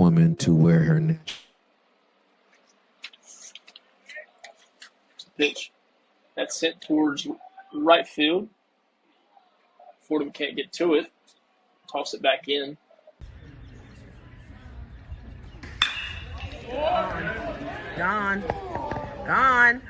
woman to wear her name. Pitch. That's sent towards right field. Fordham can't get to it. Toss it back in. Gone. Gone.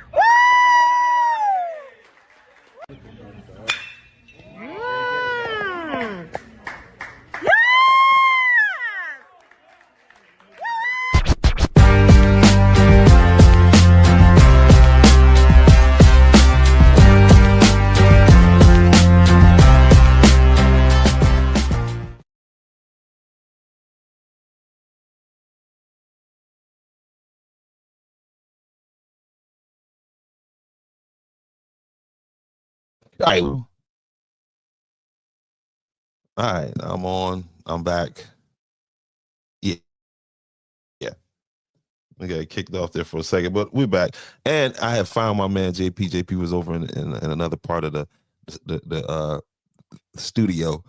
All right, I'm on. I'm back. Yeah. We got kicked off there for a second, but we're back. And I have found my man JP. JP was over in another part of the studio.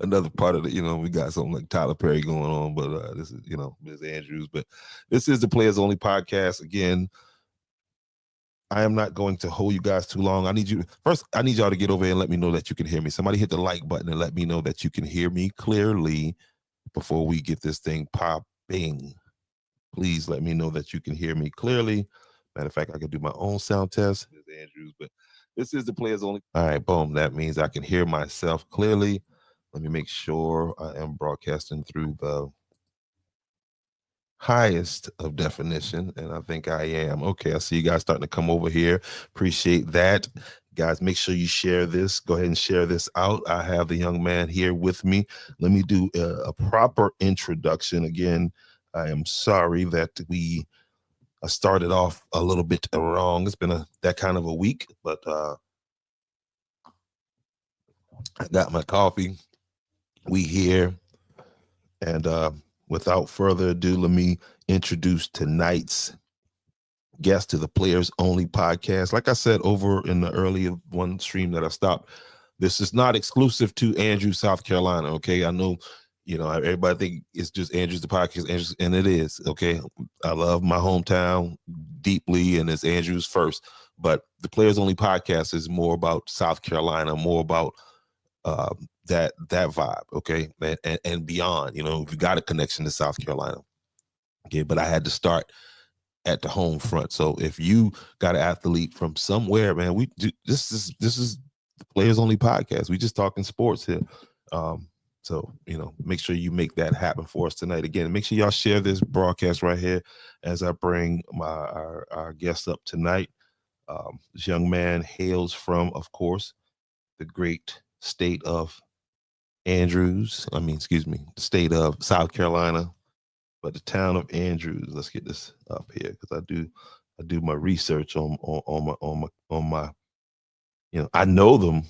Another part of the, we got something like Tyler Perry going on, but this is, Ms. Andrews. But this is the Players Only podcast. Again, I am not going to hold you guys too long. I need y'all to get over here and let me know that you can hear me. Somebody hit the like button and let me know that you can hear me clearly before we get this thing popping. Please let me know that you can hear me clearly. Matter of fact, I could do my own sound test, Ms. Andrews, but this is the Players Only. All right, boom. That means I can hear myself clearly. Let me make sure I am broadcasting through the highest of definition, and I think I am. Okay, I see you guys starting to come over here. Appreciate that. Guys, make sure you share this. Go ahead and share this out. I have the young man here with me. Let me do a proper introduction. Again, I am sorry that I started off a little bit wrong. It's been that kind of a week, but I got my coffee. We here, and without further ado, let me introduce tonight's guest to the Players Only podcast. Like I said over in the earlier one stream that I stopped, this is not exclusive to Andrews, South Carolina. Okay, I know, everybody think it's just Andrews the podcast, Andrews, and it is. Okay, I love my hometown deeply, and it's Andrews first. But the Players Only podcast is more about South Carolina, more about that vibe, okay, and beyond. We got a connection to South Carolina, okay, but I had to start at the home front. So if you got an athlete from somewhere, man, this is the Players Only podcast. We just talking sports here. So make sure you make that happen for us tonight. Again, make sure y'all share this broadcast right here as I bring our guest up tonight. This young man hails from, of course, the great state of the state of South Carolina, but the town of Andrews. Let's get this up here because I do my research on my I know them,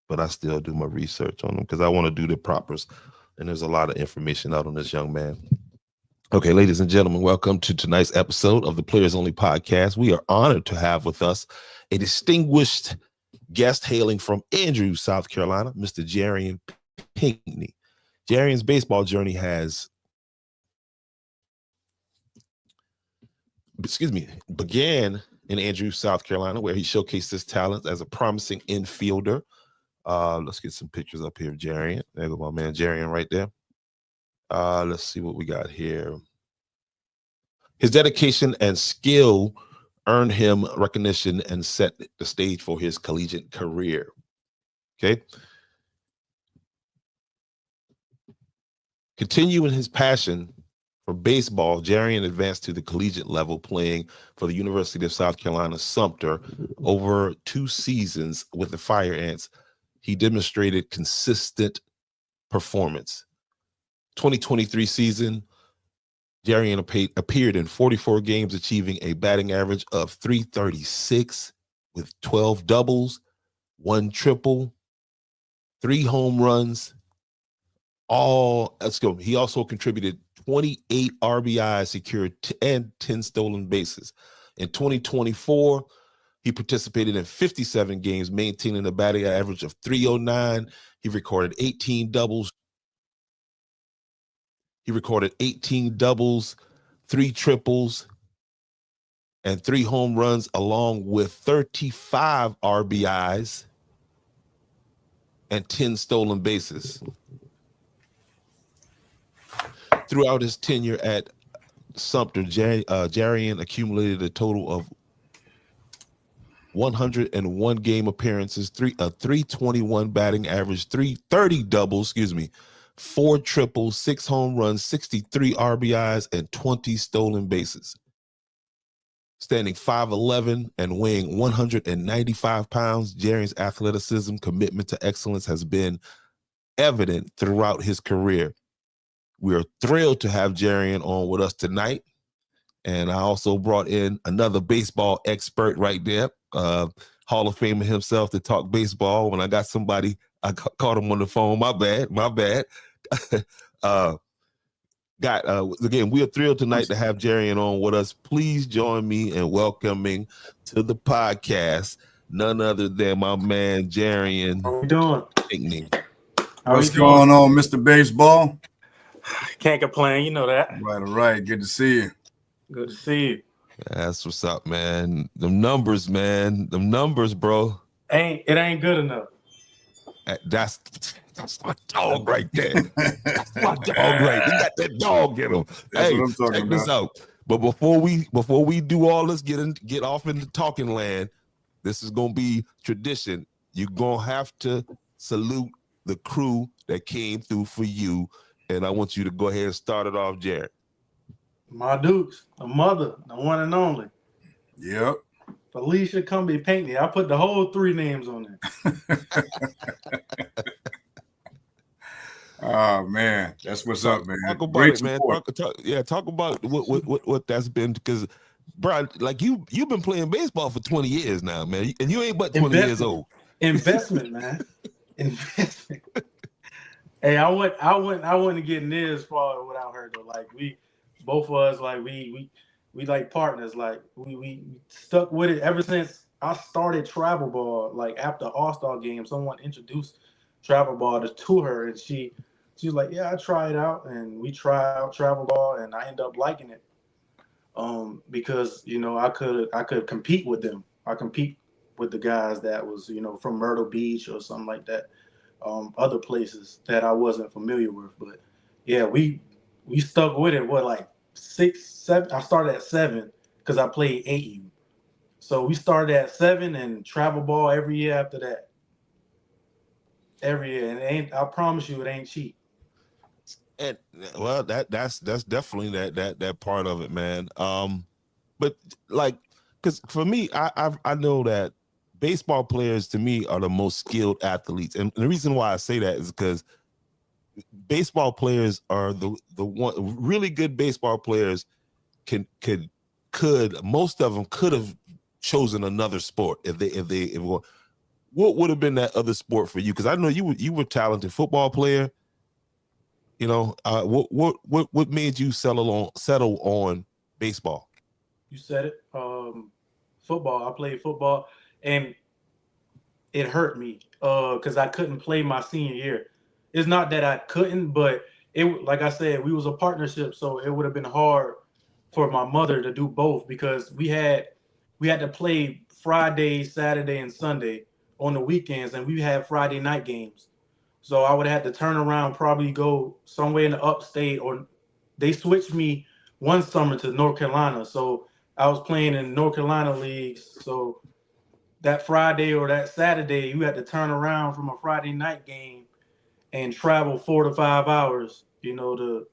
but I still do my research on them because I want to do the propers, and there's a lot of information out on this young man. Okay, ladies and gentlemen, welcome to tonight's episode of the Players Only podcast. We are honored to have with us a distinguished guest hailing from Andrews, South Carolina, Mr. Jarian Pinckney. Jarian's baseball journey began in Andrews, South Carolina, where he showcased his talent as a promising infielder. Let's get some pictures up here of Jarian. There goes my man Jarian right there. Let's see what we got here. His dedication and skill earned him recognition and set the stage for his collegiate career. Okay. Continuing his passion for baseball, Jarian advanced to the collegiate level, playing for the University of South Carolina Sumter over 2 seasons with the Fire Ants. He demonstrated consistent performance. 2023 season, Jarian appeared in 44 games, achieving a batting average of .336 with 12 doubles, 1 triple, 3 home runs. He also contributed 28 RBIs, secured and 10 stolen bases. In 2024, he participated in 57 games, maintaining a batting average of .309. He recorded 18 doubles. He recorded 18 doubles, 3 triples, and 3 home runs, along with 35 RBIs and 10 stolen bases. Throughout his tenure at Sumter, Jarian accumulated a total of 101 game appearances, 321 batting average, 330 doubles, 4 triples, 6 home runs, 63 RBIs, and 20 stolen bases. Standing 5'11" and weighing 195 pounds, Jarian's athleticism, commitment to excellence has been evident throughout his career. We are thrilled to have Jarian on with us tonight. And I also brought in another baseball expert right there, Hall of Famer himself, to talk baseball. When I got somebody, I caught him on the phone. My bad. Again, we are thrilled tonight to have Jarian on with us. Please join me in welcoming to the podcast none other than my man Jarian. How we doing? Pinkney. What's going on, Mr. Baseball? Can't complain, you know that. All right. Good to see you. Good to see you. That's what's up, man. Them numbers, bro. It ain't good enough. That's my dog right there. That's my dog right. He got that dog in him. That's hey, what I'm talking check about. this out. But before we do all this, get off into talking land. This is gonna be tradition. You're gonna have to salute the crew that came through for you, and I want you to go ahead and start it off, Jared. My Dukes, the mother, the one and only. Yep. Felicia Cumbie Pinkney. I put the whole 3 names on there. Oh man, that's what's up, man. Talk about Great it, man. support. Talk about what that's been, because, bro, like you've been playing baseball for 20 years now, man, and you ain't but 20 years old. Investment, man. Investment. Hey, I wouldn't get near as far without her though. Like both of us, like we like partners. Like we stuck with it ever since I started travel ball. Like after All-Star game, someone introduced travel ball to her, and she was like, "Yeah, I try it out," and we try out travel ball, and I end up liking it. Because I could compete with them. I compete with the guys that was from Myrtle Beach or something like that. Other places that I wasn't familiar with, but yeah, we stuck with it. What, like 6, 7? I started at 7 because I played 8U. So we started at 7 and travel ball every year after that. Every year, and it ain't. I promise you, it ain't cheap. And well, that's definitely that part of it, man. But like, because for me, I know that baseball players to me are the most skilled athletes, and the reason why I say that is because baseball players are the one really good baseball players could most of them could have chosen another sport if they what would have been that other sport for you? Because I know you were a talented football player. What made you settle on baseball? You said it. Football. I played football, and it hurt me because I couldn't play my senior year. It's not that I couldn't, but like I said, we was a partnership, so it would have been hard for my mother to do both because we had to play Friday, Saturday, and Sunday on the weekends, and we had Friday night games. So I would have had to turn around, probably go somewhere in the upstate, or they switched me one summer to North Carolina. So I was playing in North Carolina leagues. So that Friday or that Saturday, you had to turn around from a Friday night game and travel 4 to 5 hours, to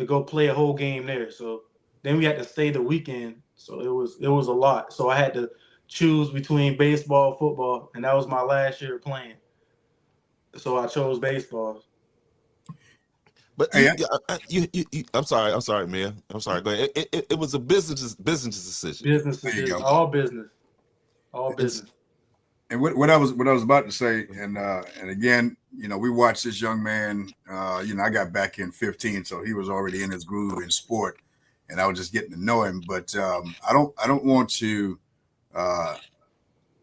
go play a whole game there. So then we had to stay the weekend. So it was a lot. So I had to choose between baseball, football, and that was my last year playing. So I chose baseball. But I'm sorry, man. I'm sorry. Go ahead. It was a business decision. Business decision. All business. And what I was about to say, and again, we watched this young man. I got back in 15, so he was already in his groove in sport, and I was just getting to know him. But I don't want to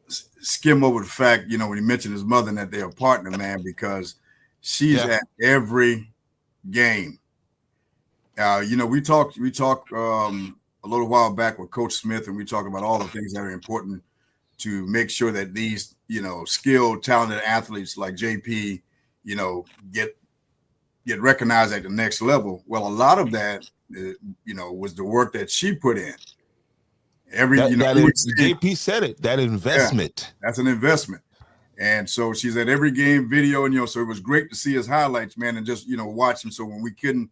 skim over the fact, when he mentioned his mother and that they're a partner, man, because she's at every game. We talked a little while back with Coach Smith, and we talked about all the things that are important to make sure that these, skilled, talented athletes like JP, get recognized at the next level. Well, a lot of that, was the work that she put in. JP said it, that investment. Yeah, that's an investment. And so she's at every game video, so it was great to see his highlights, man, and just, watch him. So when we couldn't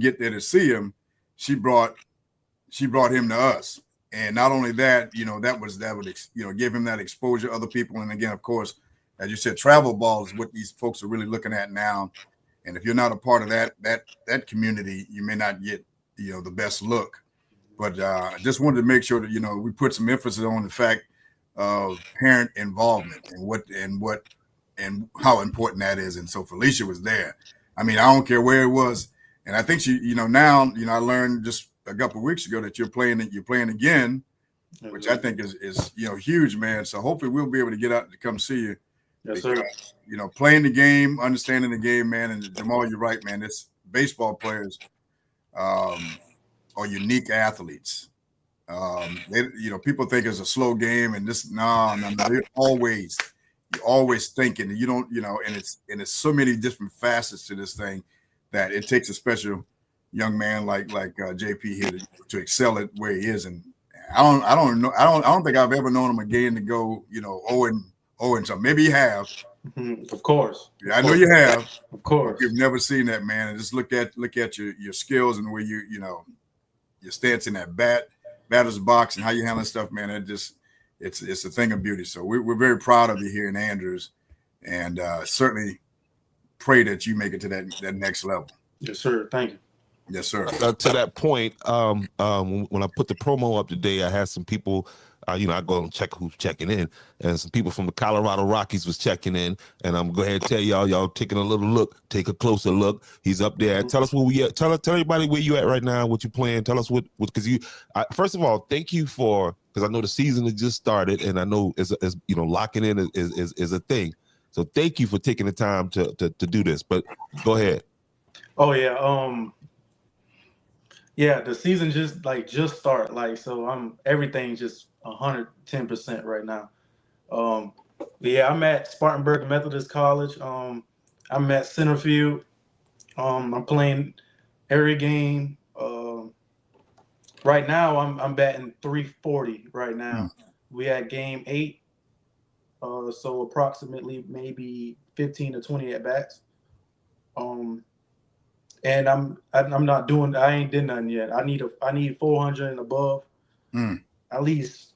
get there to see him, she brought him to us. And not only that, that would give him that exposure to other people. And again, of course, as you said, travel ball is what these folks are really looking at now. And if you're not a part of that community, you may not get, the best look. But I just wanted to make sure that, we put some emphasis on the fact of parent involvement and how important that is. And so Felicia was there. I mean, I don't care where it was. And I think she, now, I learned just a couple of weeks ago that you're playing again, which I think is huge, man. So hopefully we'll be able to get out to come see you. Yes, because, sir. Playing the game, understanding the game, man. And Jamal, you're right, man. It's baseball players are unique athletes. People think it's a slow game, and this no. You're always thinking, and you don't, and it's so many different facets to this thing that it takes a special young man like JP here to excel at where he is. And I don't think I've ever known him again to go, 0-0. So maybe you have. Of course. Yeah, I know you have. Of course. You've never seen that, man. And just look at your skills and where your stance in that batter's box and how you handle stuff, man. It's a thing of beauty. So we're very proud of you here in Andrews, and certainly pray that you make it to that next level. Yes, sir. Thank you. Yes, sir. To that point, when I put the promo up today, I had some people, I go and check who's checking in, and some people from the Colorado Rockies was checking in, and I'm going to go ahead and tell y'all taking a little look, take a closer look. He's up there. Tell us where we at. Tell everybody where you at right now, what you playing. Tell us what because first of all, thank you because I know the season has just started, and I know as locking in is a thing. So thank you for taking the time to do this. But go ahead. Oh yeah. Yeah, the season just start. So everything's just 110% right now. I'm at Spartanburg Methodist College. I'm at Centerfield. I'm playing every game. Right now I'm batting .340 right now. We at game 8. So approximately maybe 15 to 20 at bats. And I ain't did nothing yet. I need 400 and above. At least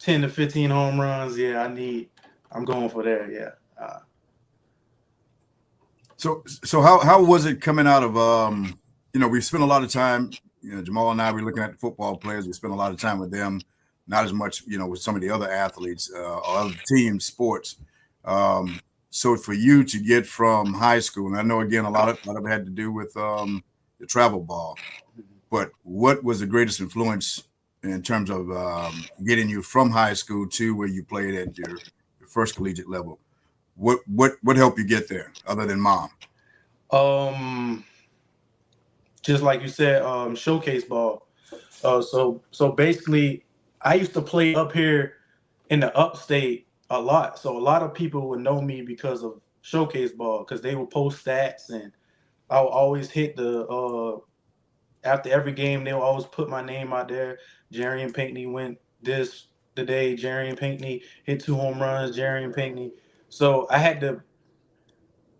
10 to 15 home runs. Yeah, I'm going for that. Yeah. So how was it coming out of we spent a lot of time, Jamal and I were looking at the football players. We spent a lot of time with them, not as much, with some of the other athletes or other team sports. So for you to get from high school, and I know again a lot of it had to do with the travel ball, but what was the greatest influence in terms of getting you from high school to where you played at your first collegiate level? What helped you get there other than mom? Just like you said, showcase ball. So basically, I used to play up here in the upstate a lot. So a lot of people would know me because of showcase ball, because they would post stats, and I would always hit after every game, they would always put my name out there. Jerry and Pinckney went this today. Jerry and Pinckney hit 2 home runs. Jerry and Pinckney. So I had to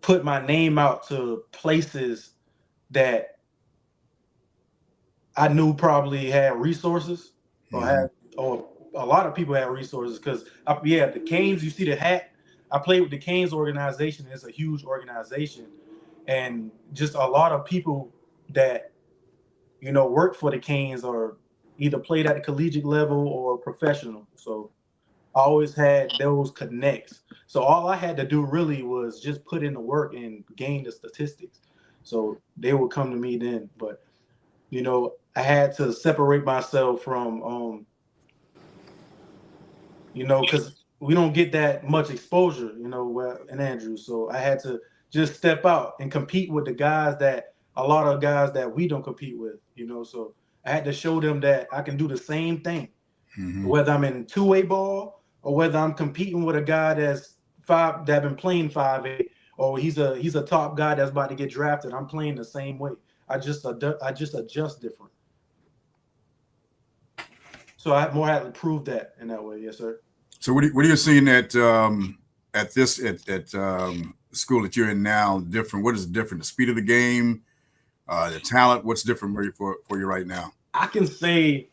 put my name out to places that I knew probably had resources, or a lot of people had resources. Because the Canes, you see the hat. I played with the Canes organization. It's a huge organization, and just a lot of people that work for the Canes or either played at the collegiate level or professional. So I always had those connects. So all I had to do really was just put in the work and gain the statistics. So they would come to me then. But I had to separate myself from because we don't get that much exposure, in Andrews. So I had to just step out and compete with the guys that a lot of guys that we don't compete with, you know. So I had to show them that I can do the same thing, whether I'm in two-way ball or whether I'm competing with a guy that's been playing 5A, or he's a top guy that's about to get drafted. I'm playing the same way. I just adjust different. So I more had to prove that in that way. Yes, sir. So what are you seeing at school that you're in now different? What is different? The speed of the game, the talent. What's different for you right now? I can say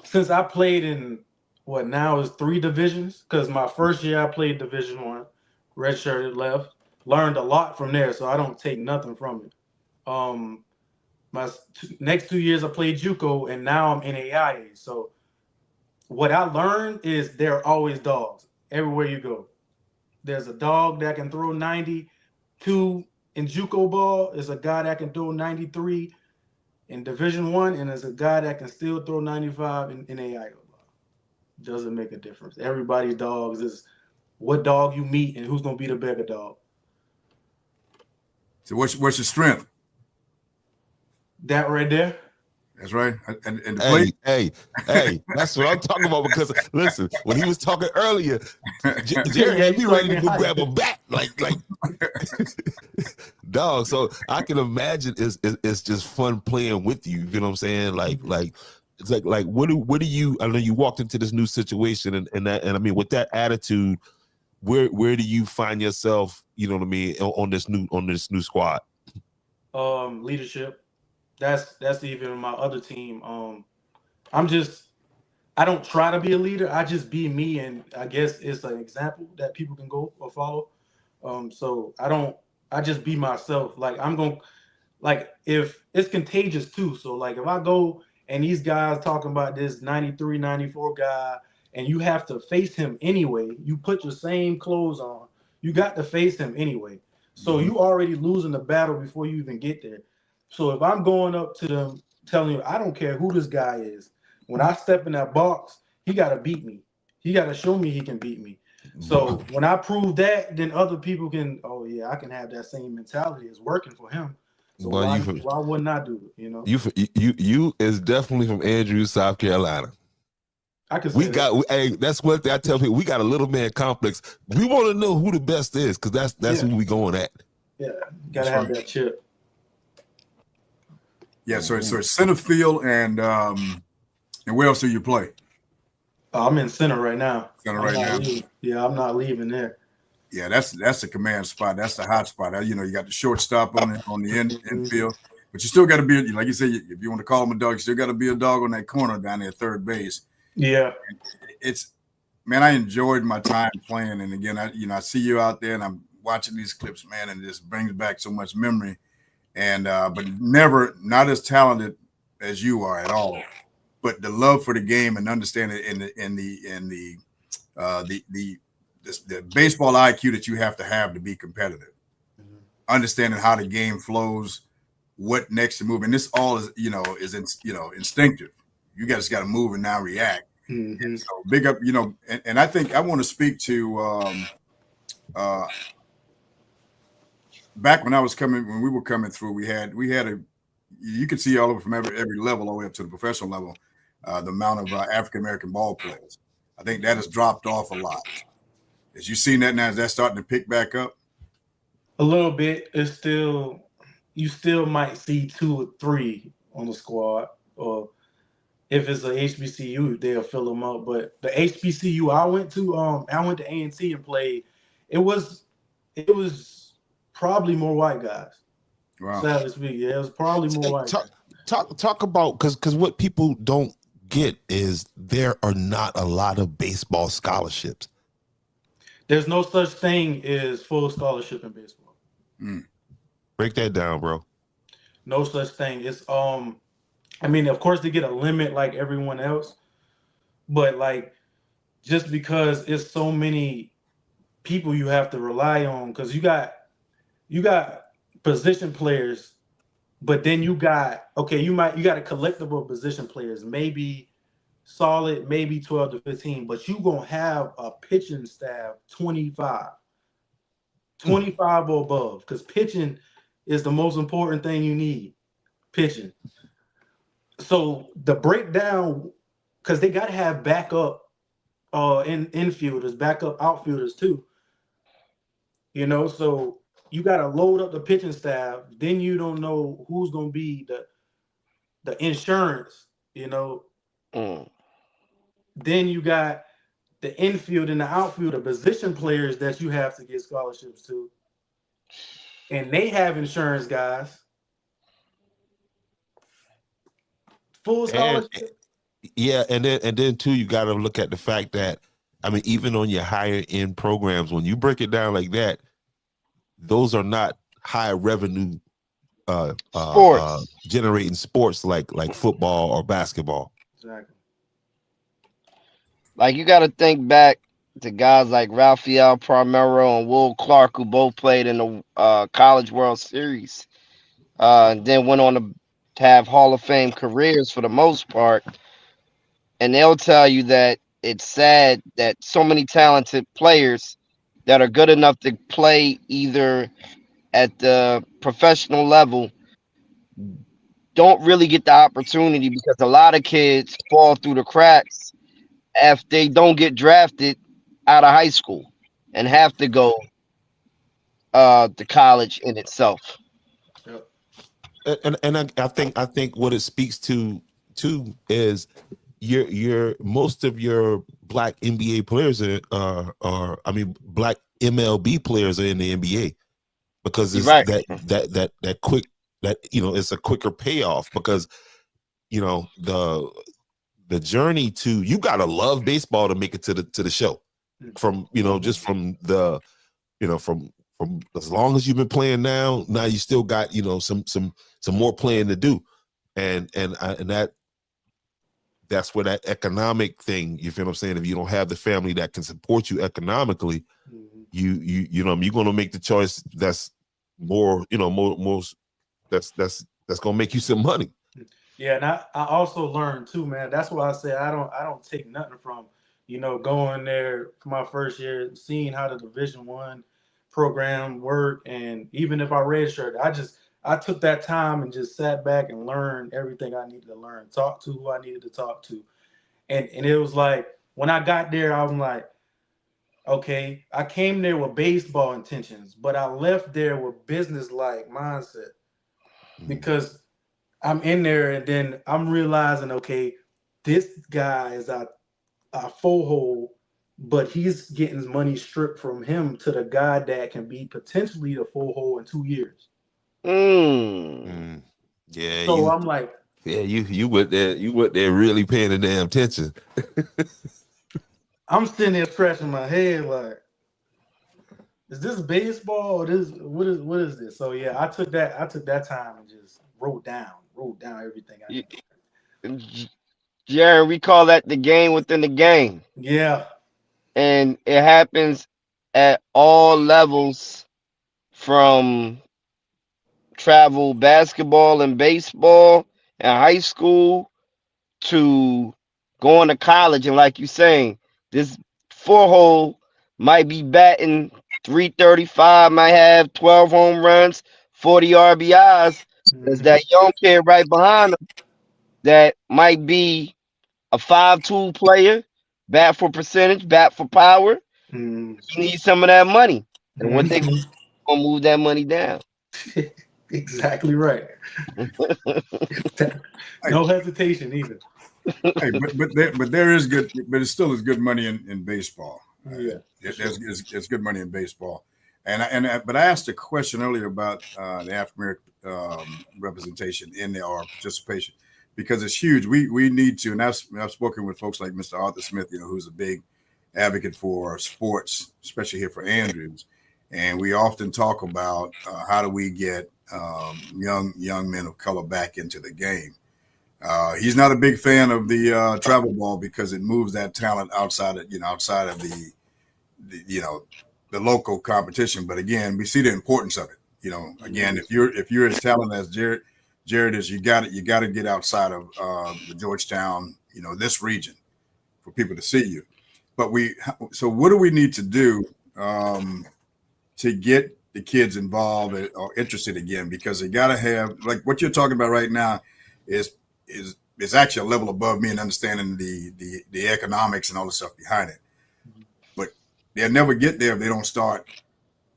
since I played in what now is 3 divisions, because my first year I played Division 1, redshirted left, learned a lot from there, so I don't take nothing from it. My next 2 years I played JUCO, and now I'm in AIA. So what I learned is there are always dogs everywhere you go. There's a dog that can throw 92 in JUCO ball. There's a guy that can throw 93 in Division 1, and there's a guy that can still throw 95 in AIA ball. Doesn't make a difference. Everybody's dogs is what dog you meet and who's gonna be the bigger dog. So what's your strength? That right there. That's right. And hey, that's what I'm talking about. Because listen, when he was talking earlier, Jerry had me ready to go grab a bat, like dog. So I can imagine it's just fun playing with you. You know what I'm saying? Like it's like what do you? I know you walked into this new situation, and I mean with that attitude, where do you find yourself? You know what I mean on this new squad? Leadership. That's even my other team. I don't try to be a leader. I just be me, and I guess it's an example that people can go or follow. So I just be myself. If it's contagious too. So like if I go and these guys talking about this 93, 94 guy, and you have to face him anyway, you put your same clothes on, you got to face him anyway. So you already losing the battle before you even get there. So if I'm going up to them telling you, I don't care who this guy is, when I step in that box, he got to beat me. He got to show me he can beat me. So when I prove that, then other people can, oh yeah, I can have that same mentality. It's working for him. So why wouldn't I do it? You know, you is definitely from Andrews, South Carolina. That's what I tell people. We got a little man complex. We want to know who the best is because that's who we going at. Yeah, gotta have that chip. Yeah, so it's center field and where else do you play? I'm in center right now. Center right now. Yeah, I'm not leaving there. Yeah, that's the command spot. That's the hot spot. You got the shortstop on the infield, but you still got to be, like you say, if you want to call him a dog, you still got to be a dog on that corner down there at third base. Yeah, I enjoyed my time playing, and again, I see you out there, and I'm watching these clips, man, and it just brings back so much memory. And but not as talented as you are at all, but the love for the game and understanding the baseball IQ that you have to be competitive, understanding how the game flows, what next to move, and this all is instinctive. You guys got to move and now react. And so big up, and I think I want to speak to. Back when we were coming through, we had you could see all over from every level all the way up to the professional level, the amount of African American ball players. I think that has dropped off a lot. As you seen that now, is that starting to pick back up? A little bit. You still might see 2 or 3 on the squad, or if it's a HBCU, they'll fill them up. But the HBCU I went to A&T and played. It was probably more white guys. Wow. Sadly speaking, yeah, it was probably more white guys. Talk about because what people don't get is there are not a lot of baseball scholarships. There's no such thing as full scholarship in baseball. Break that down, bro. No such thing. It's of course they get a limit like everyone else, but like just because it's so many people you have to rely on, because you got position players, but then you got a collectible of position players, maybe solid, maybe 12 to 15, but you gonna have a pitching staff 25 or above, because pitching is the most important thing you need, pitching. So the breakdown, because they got to have backup infielders, backup outfielders too. So you got to load up the pitching staff. Then you don't know who's going to be the insurance. Mm. Then you got the infield and the outfield, the position players that you have to get scholarships to, and they have insurance guys, full And scholarship. yeah, and then too, you got to look at the fact that, I mean, even on your higher end programs, when you break it down like that, those are not high revenue Sports. generating sports like football or basketball. Exactly. Like, you got to think back to guys like Rafael Palmeiro and Will Clark, who both played in the College World Series, and then went on to have Hall of Fame careers for the most part. And they'll tell you that it's sad that so many talented players that are good enough to play either at the professional level don't really get the opportunity, because a lot of kids fall through the cracks if they don't get drafted out of high school and have to go to college in itself. Yep. And I think what it speaks to too is your most of your black NBA players black MLB players are in the NBA, because it's Right. that quick, that it's a quicker payoff, because the journey to, you gotta love baseball to make it to the show, from just from the from as long as you've been playing, now you still got some more playing to do, and that's where that economic thing, you feel what I'm saying, if you don't have the family that can support you economically, you're going to make the choice that's more that's going to make you some money. Yeah, and I also learned too, man. That's why I say I don't take nothing from going there for my first year, seeing how the Division I program worked, and even if I redshirted, I took that time and just sat back and learned everything I needed to learn, talk to who I needed to talk to, and it was like, when I got there, I was like, okay, I came there with baseball intentions, but I left there with business-like mindset, because I'm in there and then I'm realizing, okay, this guy is a full hole, but he's getting his money stripped from him to the guy that can be potentially the full hole in 2 years. Yeah. So I'm like, you went there really paying the damn attention. I'm sitting there scratching my head like, is this baseball or what is this? So yeah, I took that time and just wrote down everything I did. Jared, we call that the game within the game. Yeah. And it happens at all levels, from travel basketball and baseball and high school to going to college. And like you saying, this four-hole might be batting 335, might have 12 home runs, 40 RBIs. There's that young kid right behind him that might be a 5-tool player, bat for percentage, bat for power. You need some of that money. And what they gonna move that money down. Exactly right. No hesitation either. Hey, but there is good, but it still is good money in baseball. Yeah, it's good money in baseball. But I asked a question earlier about the African American representation in there, or participation, because it's huge. We need to, and I've spoken with folks like Mr. Arthur Smith, who's a big advocate for sports, especially here for Andrews, and we often talk about how do we get young men of color back into the game. He's not a big fan of the travel ball because it moves that talent outside of the local competition. But again, we see the importance of it. Again, if you're as talented as Jared is, you got to get outside of the Georgetown, this region, for people to see you. But so what do we need to do to get the kids involved or interested again, because they got to have, like what you're talking about right now is actually a level above me in understanding the economics and all the stuff behind it. But they'll never get there if they don't start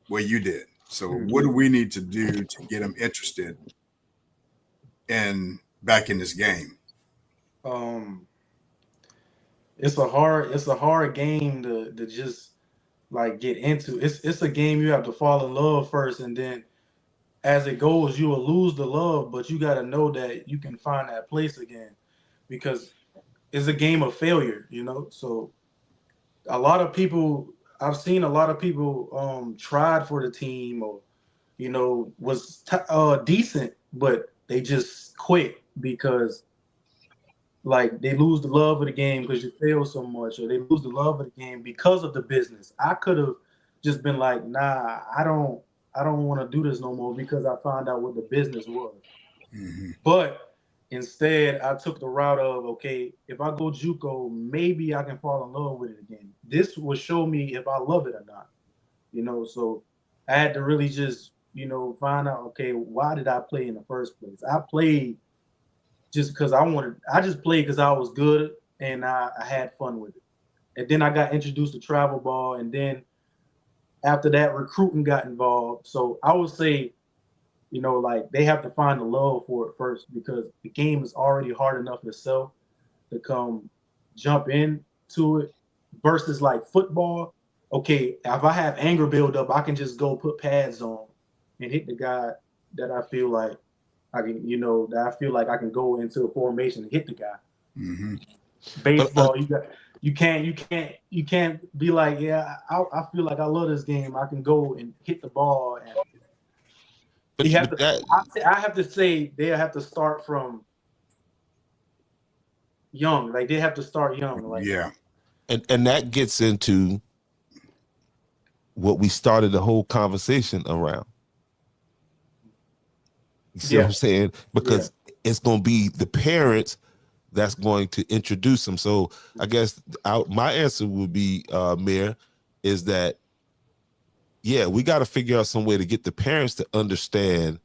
where you did. So what do we need to do to get them interested back in this game? It's a hard game to just like get into. It's a game you have to fall in love first, and then as it goes, you will lose the love, but you got to know that you can find that place again, because it's a game of failure, you know. So I've seen a lot of people tried for the team, or you know, was decent, but they just quit because like they lose the love of the game because you fail so much, or they lose the love of the game because of the business. I could have just been like, nah, I don't want to do this no more because I found out what the business was. Mm-hmm. But instead, I took the route of, okay, if I go JUCO, maybe I can fall in love with it again. This will show me if I love it or not, you know. So I had to really just, you know, find out, okay, why did I play in the first place? I played just because I just played because I was good and I had fun with it. And then I got introduced to travel ball, and then after that, recruiting got involved. So I would say, you know, like they have to find the love for it first, because the game is already hard enough itself to come jump into it versus like football. Okay, if I have anger build up, I can just go put pads on and hit the guy that I feel like I can, you know, that I feel like I can go into a formation and hit the guy. Mm-hmm. Baseball, you can't be like, yeah, I feel like I love this game. I can go and hit the ball. And I have to say they have to start from young. Like they have to start young. Like yeah, and that gets into what we started the whole conversation around. You see what I'm saying? Because it's going to be the parents that's going to introduce them. So I guess my answer would be, Mayor, is that, yeah, we got to figure out some way to get the parents to understand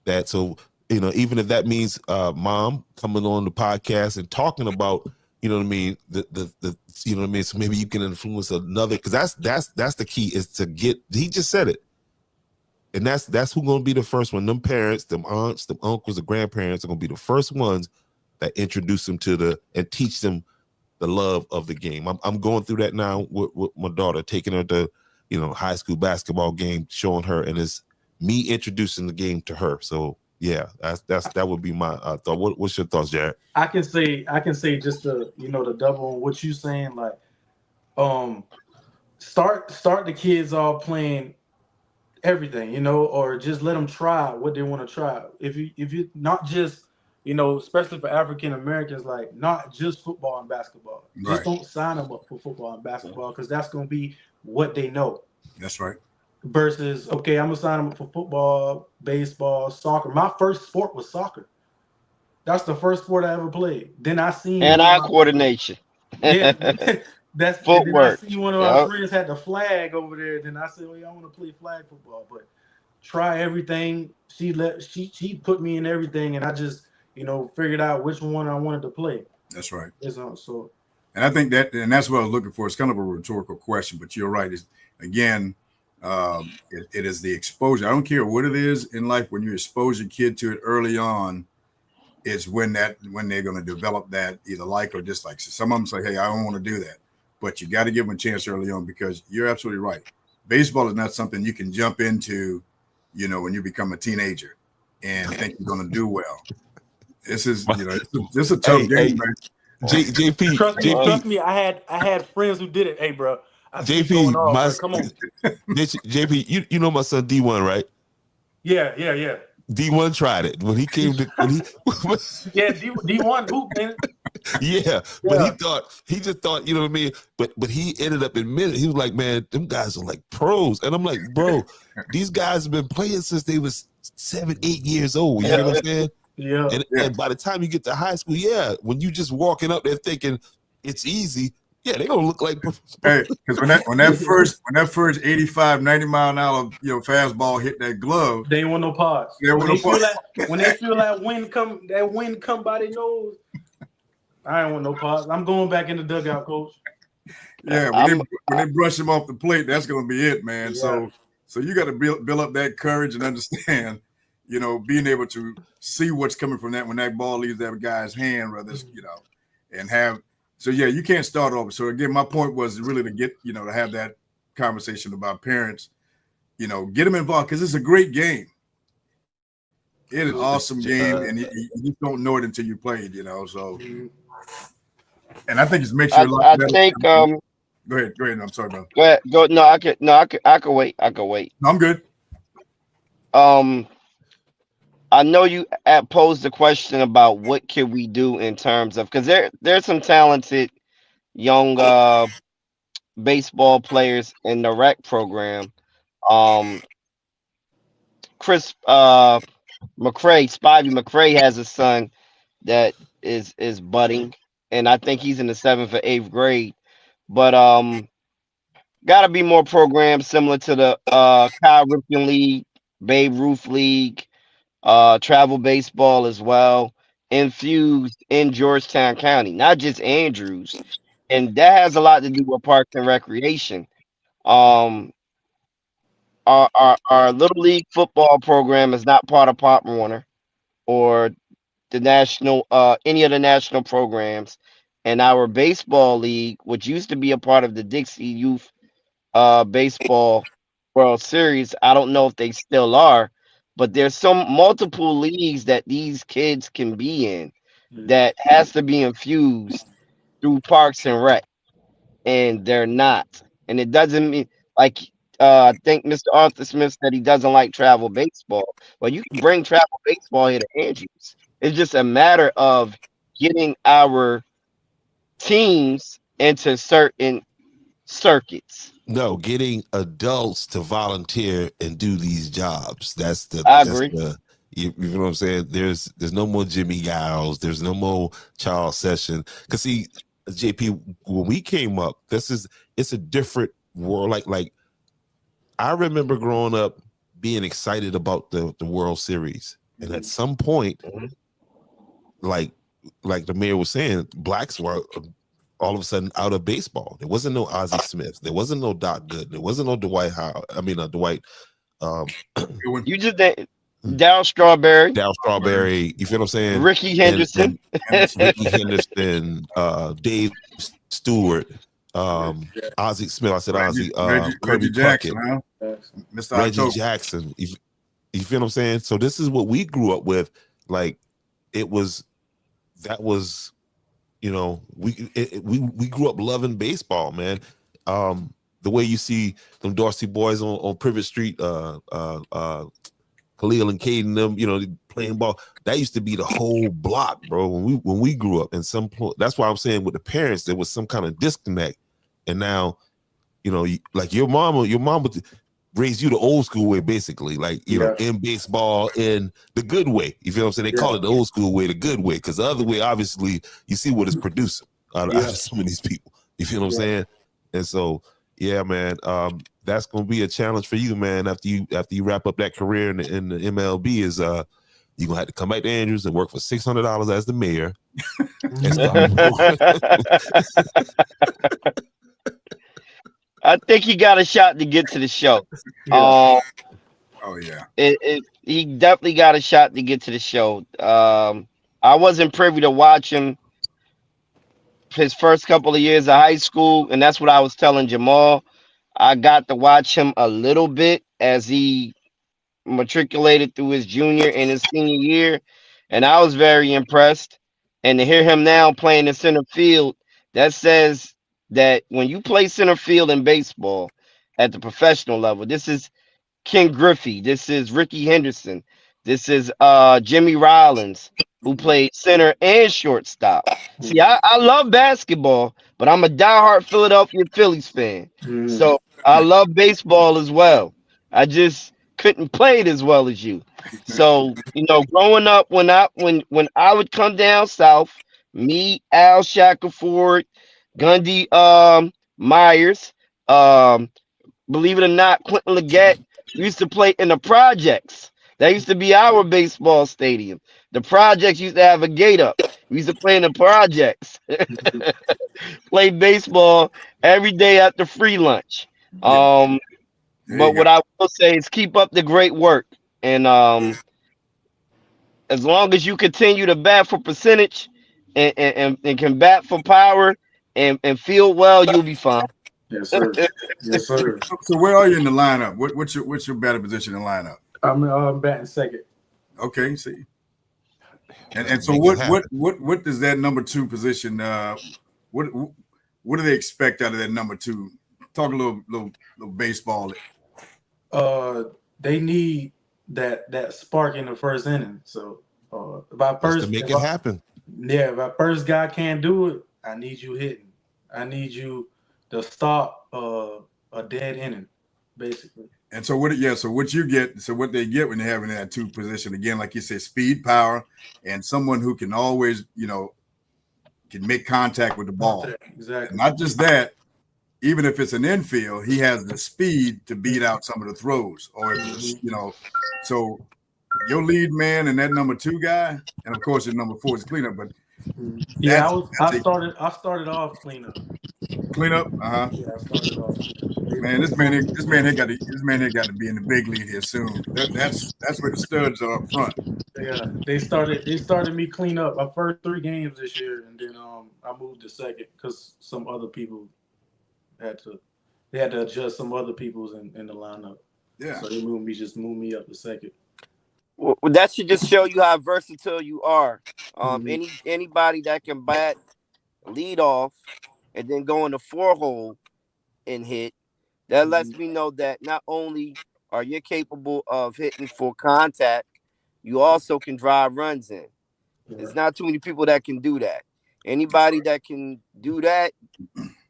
that. So, you know, even if that means mom coming on the podcast and talking about, you know what I mean, the you know what I mean, so maybe you can influence another, because that's the key, is to get, he just said it. And that's who's going to be the first one. Them parents, them aunts, them uncles, the grandparents are going to be the first ones that introduce them to and teach them the love of the game. I'm going through that now with my daughter, taking her to, you know, high school basketball game, showing her, and it's me introducing the game to her. So yeah, that would be my thought. What's your thoughts, Jared? I can say just to, you know, to double on what you're saying, like start the kids all playing everything, you know, or just let them try what they want to try. If you not just, you know, especially for African Americans, like not just football and basketball. Right. Just don't sign them up for football and basketball, because that's going to be what they know. That's right. Versus, okay, I'm going to sign them up for football, baseball, soccer. My first sport was soccer. That's the first sport I ever played. Then I seen hand-eye coordination. Yeah, that's footwork. Then I see one of our friends had the flag over there. Then I said, well, I want to play flag football, but try everything. She put me in everything, and I just, you know, figured out which one I wanted to play. That's right. So, and I think that's what I was looking for. It's kind of a rhetorical question, but you're right. Again, it is the exposure. I don't care what it is in life. When you expose your kid to it early on, it's when they're going to develop that either like or dislike. So some of them say, hey, I don't want to do that. But you got to give them a chance early on, because you're absolutely right. Baseball is not something you can jump into, you know, when you become a teenager and think you're going to do well. This is, you know, this is a tough game, man. JP, trust me, I had friends who did it. Hey, bro, JP, come on. JP, you know my son D1, right? Yeah. D1 tried it when he came to. Yeah, D1 hoop, man. Yeah, but he just thought, you know what I mean. But he ended up admitting, he was like, man, them guys are like pros, and I'm like, bro, these guys have been playing since they was 7, 8 years old. You know what I'm saying? Yeah. And by the time you get to high school, when you just walking up there thinking it's easy, Yeah, they're gonna look like. Hey, because when that first 85, 90 mile an hour fastball hit that glove, They ain't want no pods. They When want they no feel when they feel that wind come by their nose, I ain't want no pods. I'm going back in the dugout, coach. yeah, when they brush him off the plate, that's gonna be it, man. Yeah. So you got to build up that courage and understand, being able to see what's coming from that when that ball leaves that guy's hand, rather, and have. So yeah, you can't start over. So again, my point was really to get, to have that conversation about parents, get them involved because it's a great game. It's an awesome game, and you just don't know it until you play it, So, and I think it makes you a lot better. I think. Go ahead. I'm sorry, brother. Go ahead. Go. No, I could wait. I could wait. No, I'm good. I know you posed the question about what can we do in terms of, because there's some talented young baseball players in the rec program. Chris Spivey McCray has a son that is budding, and I think he's in the 7th or 8th grade. But gotta be more programs similar to the Kyle Ripken League, Babe Ruth League, travel baseball as well, infused in Georgetown County, not just Andrews. And that has a lot to do with Parks and Recreation. Our little league football program is not part of Pop Warner or the national any of the national programs. And our baseball league, which used to be a part of the Dixie Youth Baseball World Series, I don't know if they still are, but there's some multiple leagues that these kids can be in that has to be infused through Parks and Rec, and they're not. And it doesn't mean like I think Mr. Arthur Smith said he doesn't like travel baseball. Well, you can bring travel baseball here to Andrews. It's just a matter of getting our teams into certain circuits. No, getting adults to volunteer and do these jobs. I agree. You know what I'm saying? There's no more Jimmy Giles. There's no more Charles Session. Because see, JP, when we came up, it's a different world. Like I remember growing up being excited about the World Series, and at some point, like the mayor was saying, blacks were all of a sudden out of baseball. There wasn't no Ozzie Smith. There wasn't no Doc Gooden. There wasn't no Dwight Howard. Dwight. You just Darryl Strawberry. You feel what I'm saying? Ricky Henderson. Ricky Henderson. Dave Stewart. Ozzie Smith. I said Ozzie. Reggie Jackson. Mr. Reggie October. Jackson. You feel what I'm saying? So this is what we grew up with. Like that was. We grew up loving baseball, man. The way you see them Dorsey boys on Privet Street, Khalil and Caden, them, playing ball. That used to be the whole block, bro. When we grew up, and that's why I'm saying with the parents there was some kind of disconnect, and now, like your mom would raise you the old school way, basically, like in baseball in the good way. You feel what I'm saying? They call it the old school way, the good way, because the other way, obviously, you see what it's producing out of some of these people. You feel what I'm saying? And so, yeah, man, that's gonna be a challenge for you, man. After you wrap up that career in the MLB, is you're gonna have to come back to Andrews and work for $600 as the mayor. I think he got a shot to get to the show. Oh yeah. He definitely got a shot to get to the show. I wasn't privy to watch him his first couple of years of high school, and that's what I was telling Jamal. I got to watch him a little bit as he matriculated through his junior and his senior year, and I was very impressed. And to hear him now playing in center field, that says that when you play center field in baseball at the professional level, this is Ken Griffey, this is Ricky Henderson, this is Jimmy Rollins, who played center and shortstop. See, I love basketball, but I'm a diehard Philadelphia Phillies fan. So I love baseball as well. I just couldn't play it as well as you. So, growing up, when I would come down south, me, Al Shackelford, Gundy Myers. Believe it or not, Quentin Leggett used to play in the projects. That used to be our baseball stadium. The projects used to have a gate up. We used to play in the projects. Play baseball every day after free lunch. Yeah, there But you go. what I will say is keep up the great work. And as long as you continue to bat for percentage and can bat for power and feel well, you'll be fine. Yes, sir. Yes, sir. So where are you in the lineup? What's your batting position in the lineup? I'm batting second. Okay, see. And Let's so make it happen. what does that number 2 position what what do they expect out of that number 2? Talk a little baseball. They need that spark in the first inning. So if our Just first to make if it our- happen. yeah, if our first guy can't do it, I need you hitting. I need you to stop a dead inning, basically. And so what they get when they have in that 2 position, again, like you said, speed, power, and someone who can always, can make contact with the ball. Exactly. And not just that, even if it's an infield, he has the speed to beat out some of the throws. Or if it's, so your lead man and that number 2 guy, and of course your number 4 is cleanup, but Yeah, I started off cleanup. cleanup. Yeah, I started off. Man, this man here got to be in the big league here soon. That's where the studs are up front. Yeah, they started me clean up my first 3 games this year, and then I moved to second because some other people had to adjust some other people's in the lineup. Yeah. So they moved me up to second. Well, that should just show you how versatile you are. Mhm. Anybody that can bat, lead off, and then go in the 4-hole and hit, that lets me know that not only are you capable of hitting for contact, you also can drive runs in. Yeah. There's not too many people that can do that. Anybody that can do that,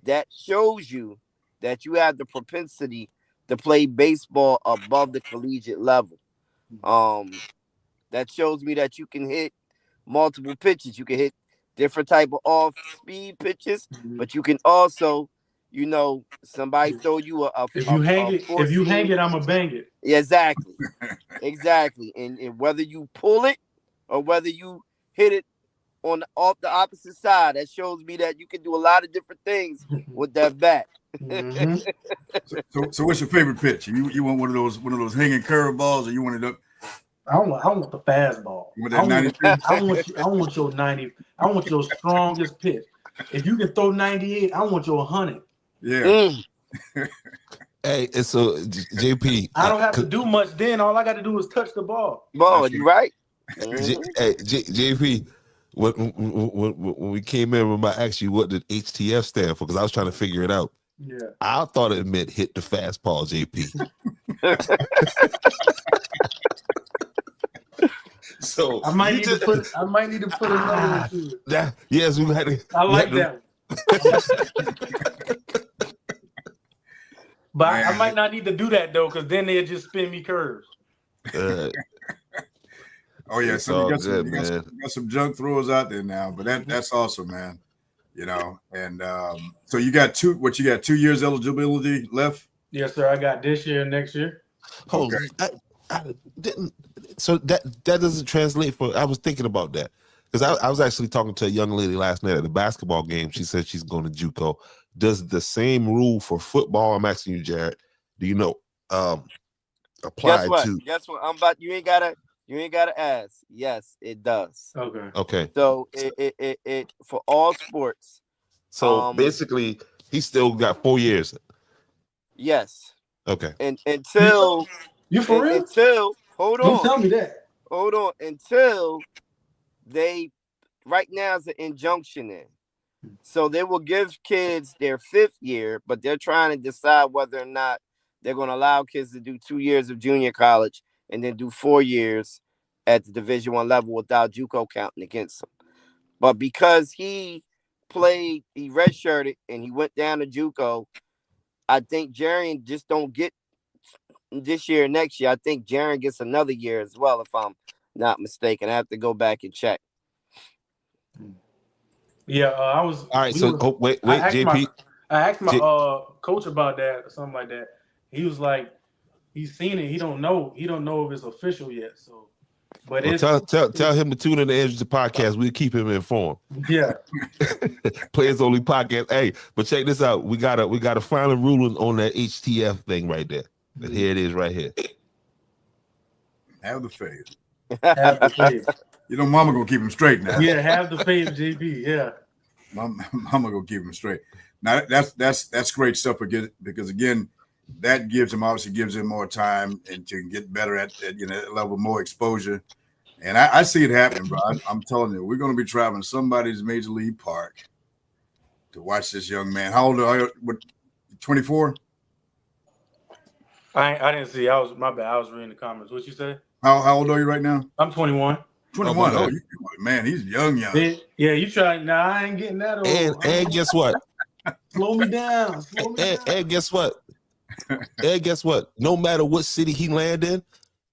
that shows you that you have the propensity to play baseball above the collegiate level. That shows me that you can hit multiple pitches. You can hit different type of off-speed pitches, but you can also, somebody throw you a If you hang it, I'ma bang it. Exactly. Exactly. And whether you pull it or whether you hit it off the opposite side, that shows me that you can do a lot of different things with that bat. Mhm. So what's your favorite pitch? You want one of those hanging curveballs, or you wanted up? I want the fastball. You want that 93? I want your 90. I want your strongest pitch. If you can throw 98, I want your 100. Yeah. Hey, and so JP, I don't have to do much then. All I got to do is touch the ball. Ball, you right? JP, when we came in, remember I asked you what did HTF stand for? Because I was trying to figure it out. Yeah. I thought it meant hit the fastball, JP. So I might need to put another one to it. Yes, we had to. I like that one. But I might not need to do that though, because then they'll just spin me curves. Oh yeah, so you got some junk throwers out there now, but that's awesome, man. And so you got 2 years eligibility left? Yes, sir. I got this year and next year. Oh, okay. I didn't. So that doesn't translate for. I was thinking about that because I was actually talking to a young lady last night at the basketball game. She said she's going to JUCO. Does the same rule for football? I'm asking you, Jared. Do you know apply to? Guess what? You ain't gotta ask. Yes, it does. Okay. So it for all sports. So basically, he still got 4 years. Yes. Okay. And until you for real? Hold on. Don't tell me that. Hold on. Until they right now is an injunction in. So they will give kids their 5th year, but they're trying to decide whether or not they're going to allow kids to do 2 years of junior college and then do 4 years at the Division I level without JUCO counting against them. But because he redshirted and he went down to JUCO, I think Jarian just don't get this year, next year. I think Jaren gets another year as well, if I'm not mistaken. I have to go back and check. Yeah, I was. All right, We so was, wait, I asked JP. my J- coach about that or something like that. He was like, he's seen it. He don't know. He don't know if it's official yet. So, but well, it's tell him to tune in the Edge of the podcast. We'll keep him informed. yeah. Players Only podcast. Hey, but check this out. We got a final ruling on that HTF thing right there. But here it is right here. Have the faith. Have the faith. You know, Mama gonna keep him straight now. Yeah, have the faith, JP. Yeah. Mama gonna keep him straight. Now that's great stuff because again, that obviously gives him more time and to get better at that level, more exposure. And I see it happening, bro. I'm telling you, we're gonna be traveling to somebody's major league park to watch this young man. How old are you? What, 24? I didn't see. My bad. I was reading the comments. What you say? How old are you right now? I'm 21. 21. Oh, Oh, man, he's young. Yeah, you try. Nah, I ain't getting that old. And guess what? Slow me down. And guess what? And guess what? No matter what city he landed in,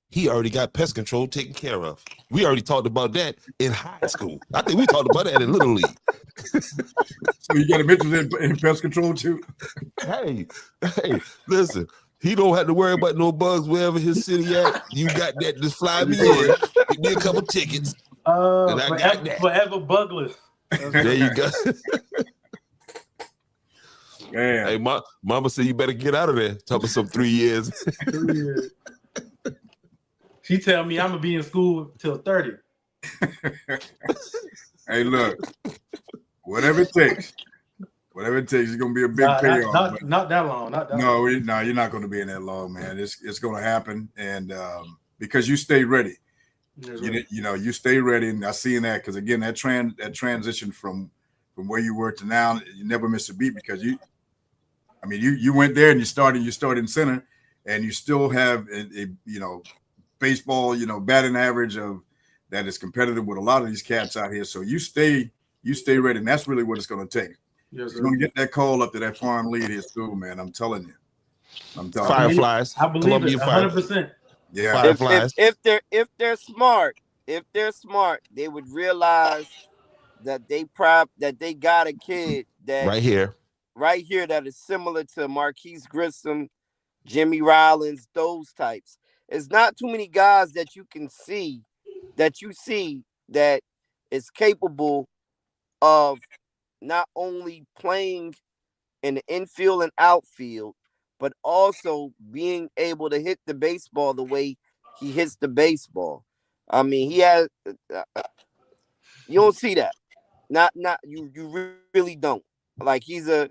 he already got pest control taken care of. We already talked about that in high school. I think we talked about that in Little League. So you got him interested in pest control too? Hey, listen. He don't have to worry about no bugs wherever his city at. You got that, just fly me in. Give me a couple tickets. And I got that. Forever bugless. There you go. Man. Hey, mama said you better get out of there. Talk about some 3 years. She tell me I'm gonna be in school till 30. Hey, look, whatever it takes, it's gonna be a big payoff. Not that long. No, you're not gonna be in that long, man. It's gonna happen, and because you stay ready. You stay ready, and I seen that because again, that transition from where you were to now, you never miss a beat because you went there and you started in center, and you still have a baseball, batting average of that is competitive with a lot of these cats out here. So you stay ready, and that's really what it's going to take. Yes, you're going to get that call up to that farm lead here soon, man. I'm telling you. Fireflies. I believe it 100%. Yeah. Fireflies. If they're smart, they would realize that they got a kid that right here that is similar to Marquise Grissom, Jimmy Rollins, those types. It's not too many guys that you see that is capable of not only playing in the infield and outfield, but also being able to hit the baseball the way he hits the baseball. I mean, he has. You don't see that. You really don't. Like he's a,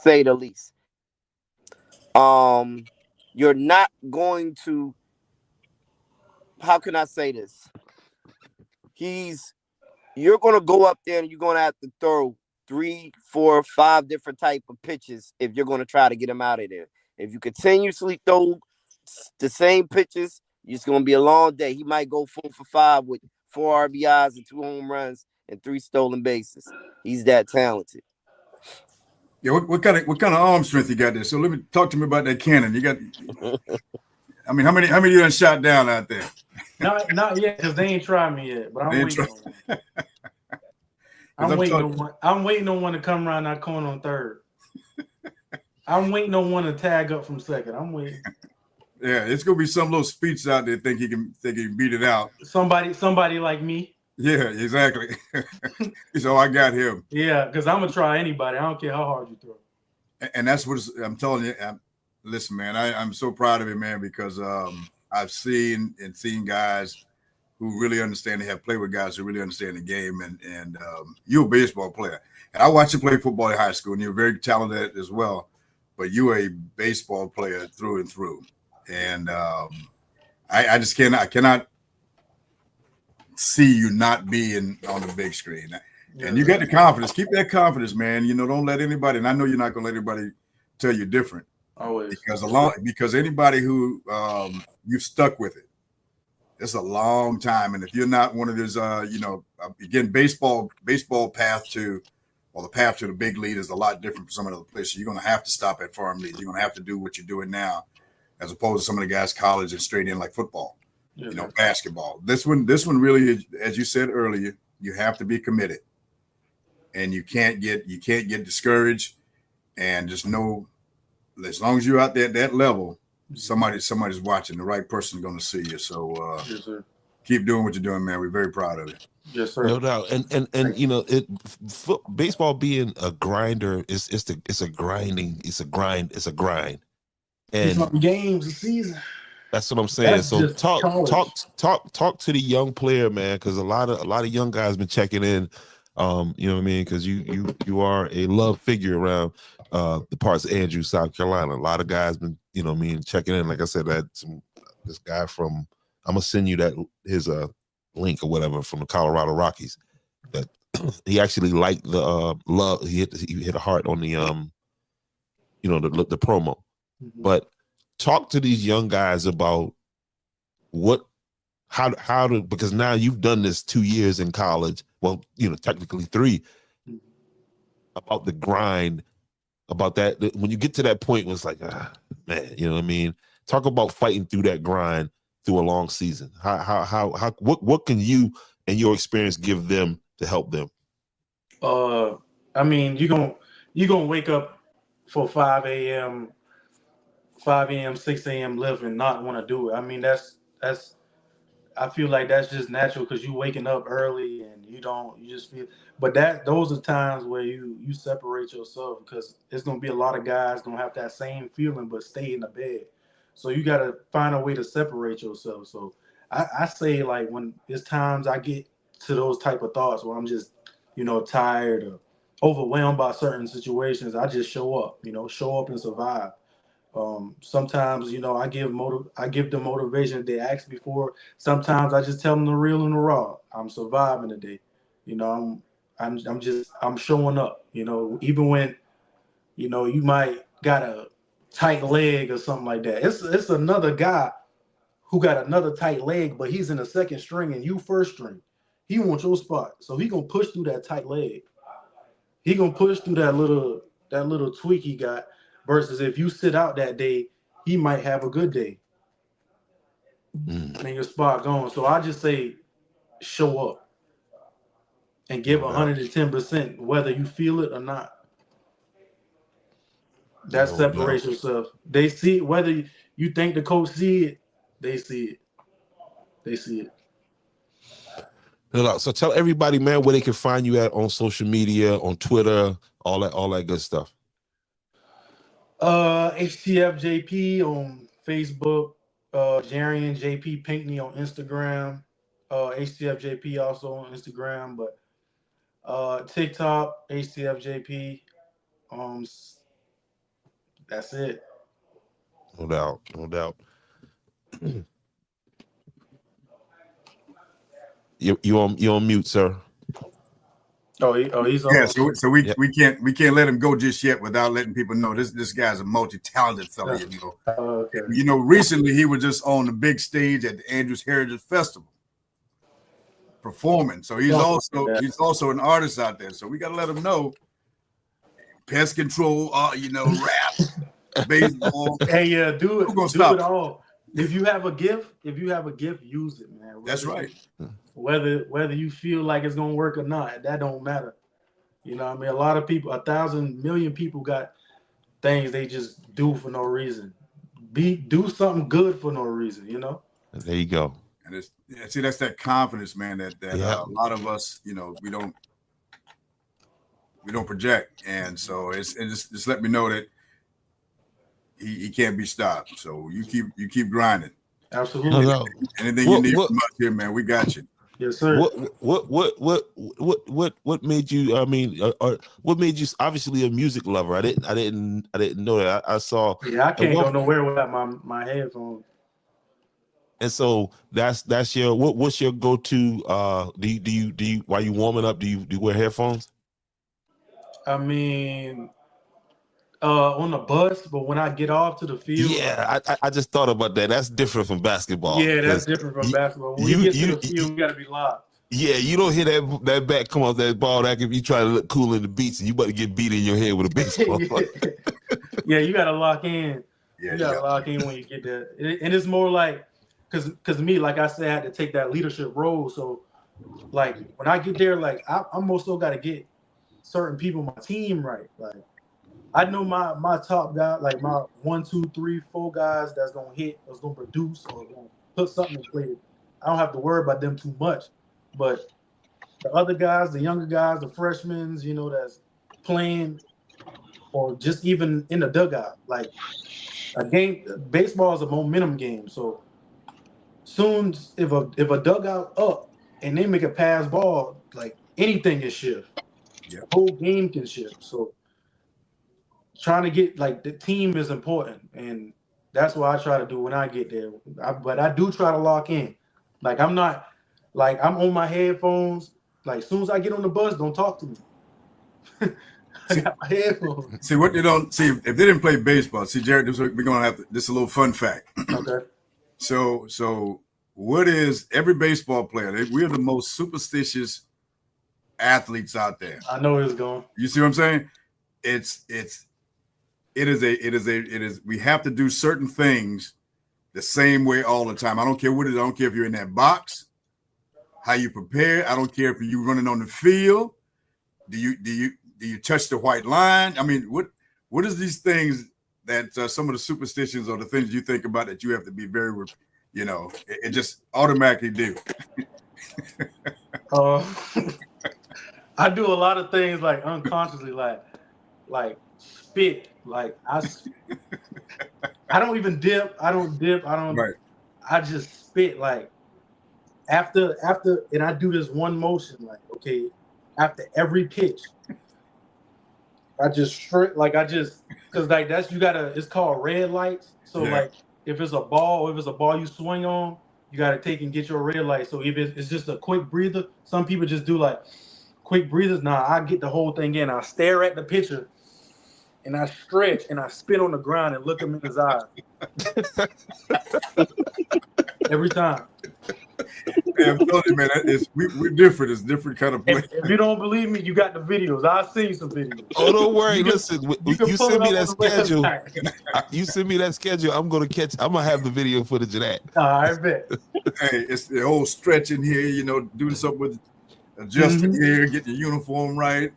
say the least. You're not going to. How can I say this? You're going to go up there and you're going to have to throw 3, 4, 5 different type of pitches if you're going to try to get him out of there. If you continuously throw the same pitches, it's going to be a long day. He might go 4 for 5 with 4 RBIs and 2 home runs and 3 stolen bases. He's that talented. Yeah, what kind of arm strength you got there? So let me talk to me about that cannon. You got. I mean, how many you done shot down out there? Not yet, because they ain't tried me yet. But I'm waiting. I'm waiting on one to come around that corner on third. I'm waiting on one to tag up from second. I'm waiting. Yeah, it's gonna be some little speech out there think he can beat it out. Somebody like me. Yeah, exactly. So I got him. Yeah, because I'm gonna try anybody. I don't care how hard you throw. And that's what I'm telling you. Listen, man, I'm so proud of it, man, because I've seen guys who really understand. They have played with guys who really understand the game, and you're a baseball player. And I watched you play football in high school, and you're very talented as well. But you're a baseball player through and through, and I just cannot see you not being on the big screen. Yeah. And you got the confidence. Keep that confidence, man. Don't let anybody. And I know you're not going to let anybody tell you different. Always. Because anybody who you've stuck with it, it's a long time. And if you're not one of those, again, baseball path to, the path to the big league is a lot different from some of the other places. You're going to have to stop at farm leagues. You're going to have to do what you're doing now, as opposed to some of the guys college and straight in like football. you know, basketball. This one really is, as you said earlier, you have to be committed, and you can't get discouraged, and just know, as long as you're out there at that level, somebody's watching. The right person's going to see you. So Yes, sir. keep doing what you're doing, man. We're very proud of it. Yes, sir. No doubt. And you know, baseball being a grinder is it's a grind. It's a grind. And Some games a season. that's what I'm saying. That's So just college. talk to the young player, man, because a lot of young guys been checking in. You know what I mean? Because you are a love figure around the parts of Andrews, South Carolina. A lot of guys been, you know what I mean, checking in. Like I said, this guy from, I'm gonna send you his link or whatever from the Colorado Rockies. That he actually liked the love. He hit a heart on the you know, the promo. But talk to these young guys about how to, because now you've done this 2 years in college. Well, you know, technically 3, about the grind, about that. When you get to that point where it's like, man, you know what I mean? Talk about fighting through that grind through a long season. What can you and your experience give them to help them? I mean, you're gonna wake up for 5 a.m., 6 a.m. live and not want to do it. I mean, that's I feel like that's just natural because you waking up early and you just feel. But those are times where you separate yourself, because it's gonna be a lot of guys gonna have that same feeling but stay in the bed. So you gotta find a way to separate yourself. So I say, like, when it's times I get to those type of thoughts where I'm just, you know, tired or overwhelmed by certain situations, I just show up and survive. Sometimes, you know, I give the motivation they ask me for. Sometimes I just tell them the real and the raw. I'm surviving today. You know, I'm showing up, you know, even when, you know, you might got a tight leg or something like that. It's another guy who got another tight leg, but he's in the second string and you first string. He wants your spot. So he gonna push through that tight leg. He gonna push through that little tweak he got. Versus if you sit out that day, he might have a good day. And your spot gone. So I just say, show up and give 110%, whether you feel it or not. That separates yourself. They see it, whether you think the coach see it, they see it. They see it. So tell everybody, man, where they can find you at on social media, on Twitter, all that good stuff. HTFJP on Facebook, Jarian JP Pinckney on Instagram, HTFJP also on Instagram, but TikTok, HTFJP. That's it. No doubt. You on mute, sir. He's on. Yeah, so we can't let him go just yet without letting people know this guy's a multi-talented fellow. You know, Okay. You know, recently he was just on the big stage at the Andrews Heritage Festival performing. So he's also an artist out there. So we got to let him know pest control, you know, rap, baseball. Hey, do it. Who gonna Do stop it all. If you have a gift, use it, man. That's right. Whether you feel like it's gonna work or not, that don't matter. You know what I mean? A lot of people, 1,000 million people got things they just do for no reason. Do something good for no reason, you know? There you go. And that's that confidence, man, that a lot of us, you know, we don't project. And so just let me know that he can't be stopped. So you keep grinding. Absolutely. No. Anything you need from us here, man, we got you. Yes, sir. What made you? I mean, what made you obviously a music lover? I didn't know that. I saw. Yeah, I can't go nowhere without my headphones. And so that's your what's your go-to? Do you while you warming up? Do you wear headphones? I mean, on the bus, but when I get off to the field, yeah, I just thought about that. That's different from basketball. Yeah, that's different from basketball. When you get to the field, you got to be locked. Yeah, you don't hear that back come off that ball that if you try to look cool in the beats and you about to get beat in your head with a baseball. Yeah, you got to lock in. Yeah, you got to lock in when you get there. And it's more like, because me, like I said, I had to take that leadership role. So, like when I get there, like I'm also got to get certain people on my team right. Like I know my top guy, like my 1, 2, 3, 4 guys that's gonna hit, that's gonna produce, or gonna put something in play. I don't have to worry about them too much. But the other guys, the younger guys, the freshmen, you know, that's playing, or just even in the dugout, like a game. Baseball is a momentum game, so soon if a dugout up and they make a pass ball, like anything can shift. Yeah. The whole game can shift. So trying to get like the team is important, and that's what I try to do when I get there. But I do try to lock in. Like I'm not like I'm on my headphones. Like as soon as I get on the bus, don't talk to me. I got my headphones. See what you don't see if they didn't play baseball. See, Jared, we're gonna have to. This is a little fun fact. Okay. So what is every baseball player? We're the most superstitious athletes out there. I know where it's going. You see what I'm saying? It is. We have to do certain things the same way all the time. I don't care what it is. I don't care if you're in that box, how you prepare. I don't care if you're running on the field. Do you touch the white line? I mean, what is these things that some of the superstitions or the things you think about that you have to be very, you know, it just automatically do. I do a lot of things like unconsciously, like spit. Like I don't even dip. I don't dip. Right. I just spit. Like after, and I do this one motion. Like okay, after every pitch, I just straight. Like I just because like that's you gotta. It's called red lights. So like if it's a ball you swing on, you gotta take and get your red light. So if it's just a quick breather, some people just do like quick breathers. Nah, I get the whole thing in. I stare at the pitcher. And I stretch and I spit on the ground and look him in his eyes. Every time. Hey, I'm telling you, man, we're different. It's different kind of play. If you don't believe me, you got the videos. I'll send you some videos. Oh, don't worry. Listen, you pull send it me up that on the schedule. website. You send me that schedule. I'm gonna have the video footage of that. I bet. Hey, it's the whole stretching here, you know, doing something with adjusting here, getting your uniform right.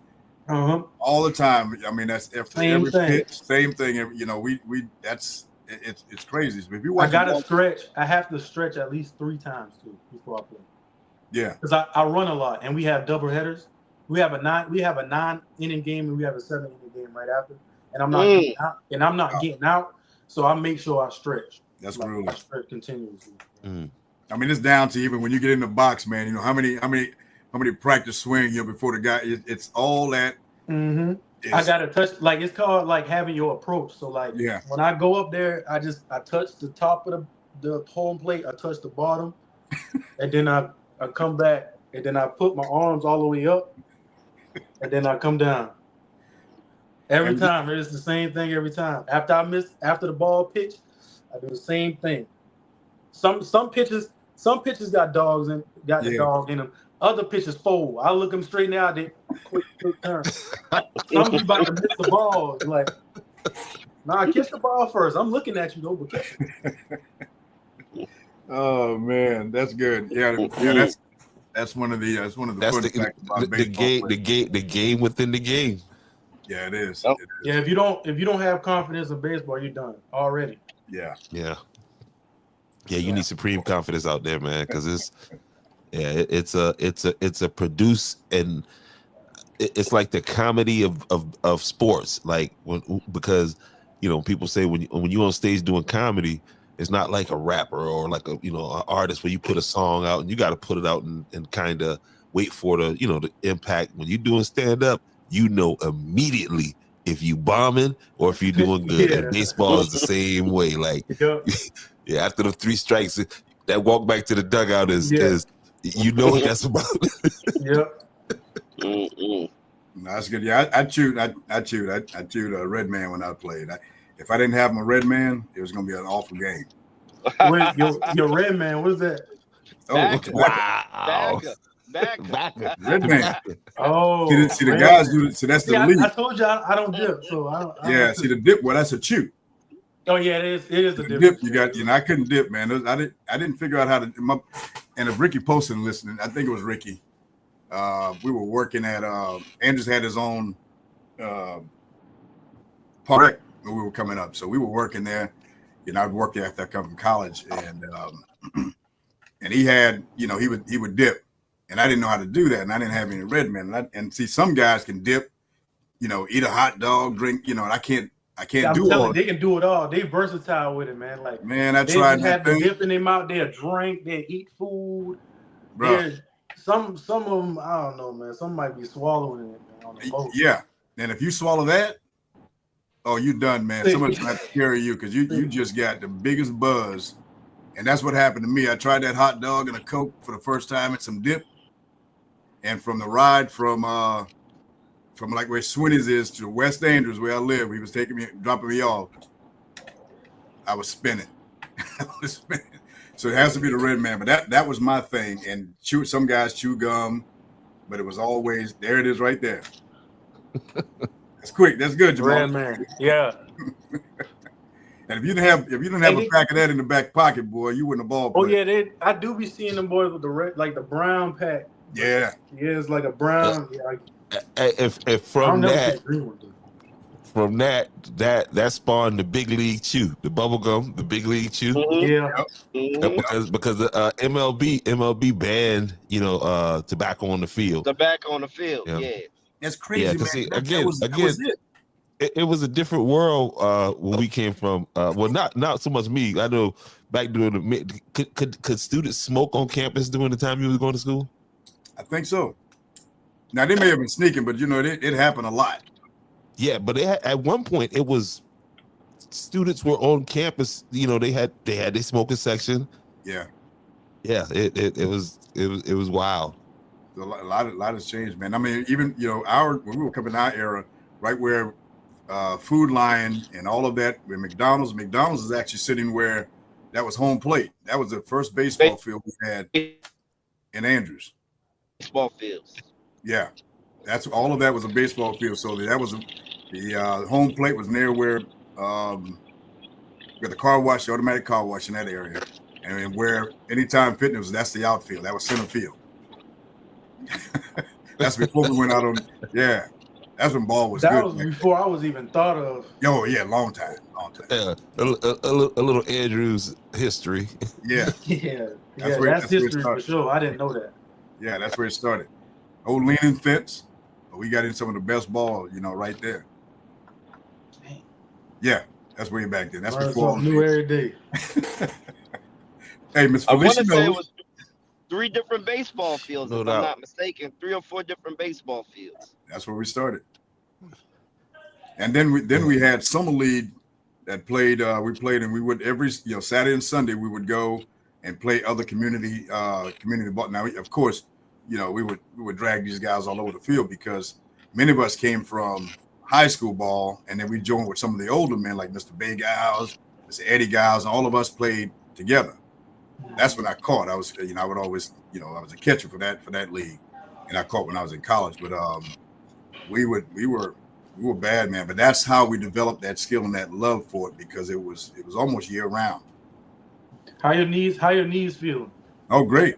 All the time. I mean, that's every pitch, same thing. You know, we that's it's crazy. If you watch, I gotta stretch. I have to stretch at least 3 times too before I play. Yeah, because I run a lot, and we have double headers. We have a 9 inning game, and we have a 7 inning game right after. And I'm not getting out, and I'm not getting out, so I make sure I stretch. That's like, brutal. I stretch continuously. I mean, it's down to even when you get in the box, man. You know how many practice swing, you know, before the guy. It's all that. I gotta touch, like it's called like having your approach. So like when I go up there, I touch the top of the home plate, I touch the bottom, and then I come back, and then I put my arms all the way up, and then I come down. Every time it's the same thing every time. After the ball pitch, I do the same thing. Some pitches got dogs in the dog in them. Other pitches fold. I look them straight now. They quick turn. Some about to miss the ball. Like, nah, catch the ball first. I'm looking at you though, but catch it. Oh man, that's good. Yeah, that's one of the fun facts about baseball. The game within the game. Yeah, it is. Oh. Yeah, if you don't have confidence in baseball, you're done already. Yeah. You need supreme confidence out there, man, because it's a produce, and it's like the comedy of sports. Like because you know people say when you on stage doing comedy, it's not like a rapper or like an artist where you put a song out and you got to put it out and kind of wait for the impact. When you're doing stand up, you know immediately if you bombing or if you're doing good. And baseball is the same way. Like after the 3 strikes, that walk back to the dugout is you know what that's about. No, that's good. Yeah, I chewed a red man when I played. If I didn't have my red man, it was gonna be an awful game. Wait, your red man, what is that? Wow. Red man. Oh, see the guys do. So that's the lead. I told you I don't dip. So I don't see the dip. Well, that's a chew. Oh yeah, it is a The difference. dip you got, I couldn't dip, man. I didn't figure out how to. And if Ricky Poston listening, I think it was Ricky. We were working at Andrews had his own park when we were coming up, so we were working there. I'd worked there after I come from college, and and he had, he would dip, and I didn't know how to do that, and I didn't have any red men. And see, some guys can dip, eat a hot dog, drink, and I can't do all. They can do it all. They versatile with it, man. Like, man, I they tried just that have the thing. dip in them out there, drink, they eat food. Bro. Some of them, I don't know, man. Some might be swallowing it, man, on the boat. Yeah, and if you swallow that, oh, you done, man. Somebody's gonna have to carry you because you just got the biggest buzz, and that's what happened to me. I tried that hot dog and a Coke for the first time and some dip, and from the ride from like where Swinney's is to West Andrews where I live, he was dropping me off. I was spinning. So it has to be the red man, but that was my thing. And some guys chew gum, but it was always there. It is right there. That's quick. That's good, Jamal. Red man, yeah. And if you didn't have a pack of that in the back pocket, boy, you wouldn't have ball played. Oh yeah, I do be seeing them boys with the red, like the brown pack. Yeah. Yeah, it's like a brown. Yeah, If from that spawned the big league chew, the bubble gum, the big league chew. Yeah. Because the MLB banned tobacco on the field. Tobacco on the field, yeah. That's crazy. Yeah, man. because That was it was a different world when we came from. Well, not so much me. I know back during the could students smoke on campus during the time you was going to school? I think so. Now they may have been sneaking, but it happened a lot. Yeah, but at one point it was students were on campus. They had their smoking section. Yeah. Yeah, it was wild. A lot has changed, man. I mean, even when we were coming our era, right where Food Lion and all of that, where McDonald's is actually sitting where that was home plate. That was the first baseball field we had in Andrews. Baseball fields. Yeah, that's all of that was a baseball field. So that was the home plate was near where the car wash, the automatic car wash in that area, and where Anytime Fitness, that's the outfield. That was center field. That's before we went out on. Yeah, that's when ball was. That good, was before I was even thought of. Oh yeah, long time. Yeah, a little Andrews history. Yeah, yeah, that's history for sure. I didn't know that. Yeah, that's where it started. Old leaning fence, but we got in some of the best ball, right there. Dang. Yeah, that's way back then. That's Learn before. something new every day. Hey, Miss I want Felicia to say it knows. was 3 different baseball fields, No if doubt. I'm not mistaken. 3 or 4 different baseball fields. That's where we started. And then we had summer league that played. We played, and we would every Saturday and Sunday we would go and play other community ball. Now, of course, we would drag these guys all over the field because many of us came from high school ball, and then we joined with some of the older men like Mr. Bay Giles, Mr. Eddie Giles, and all of us played together. That's when I caught. I was, I would always, I was a catcher for that league, and I caught when I was in college. But we were bad, man. But that's how we developed that skill and that love for it because it was almost year round. How your knees feeling? Oh, great.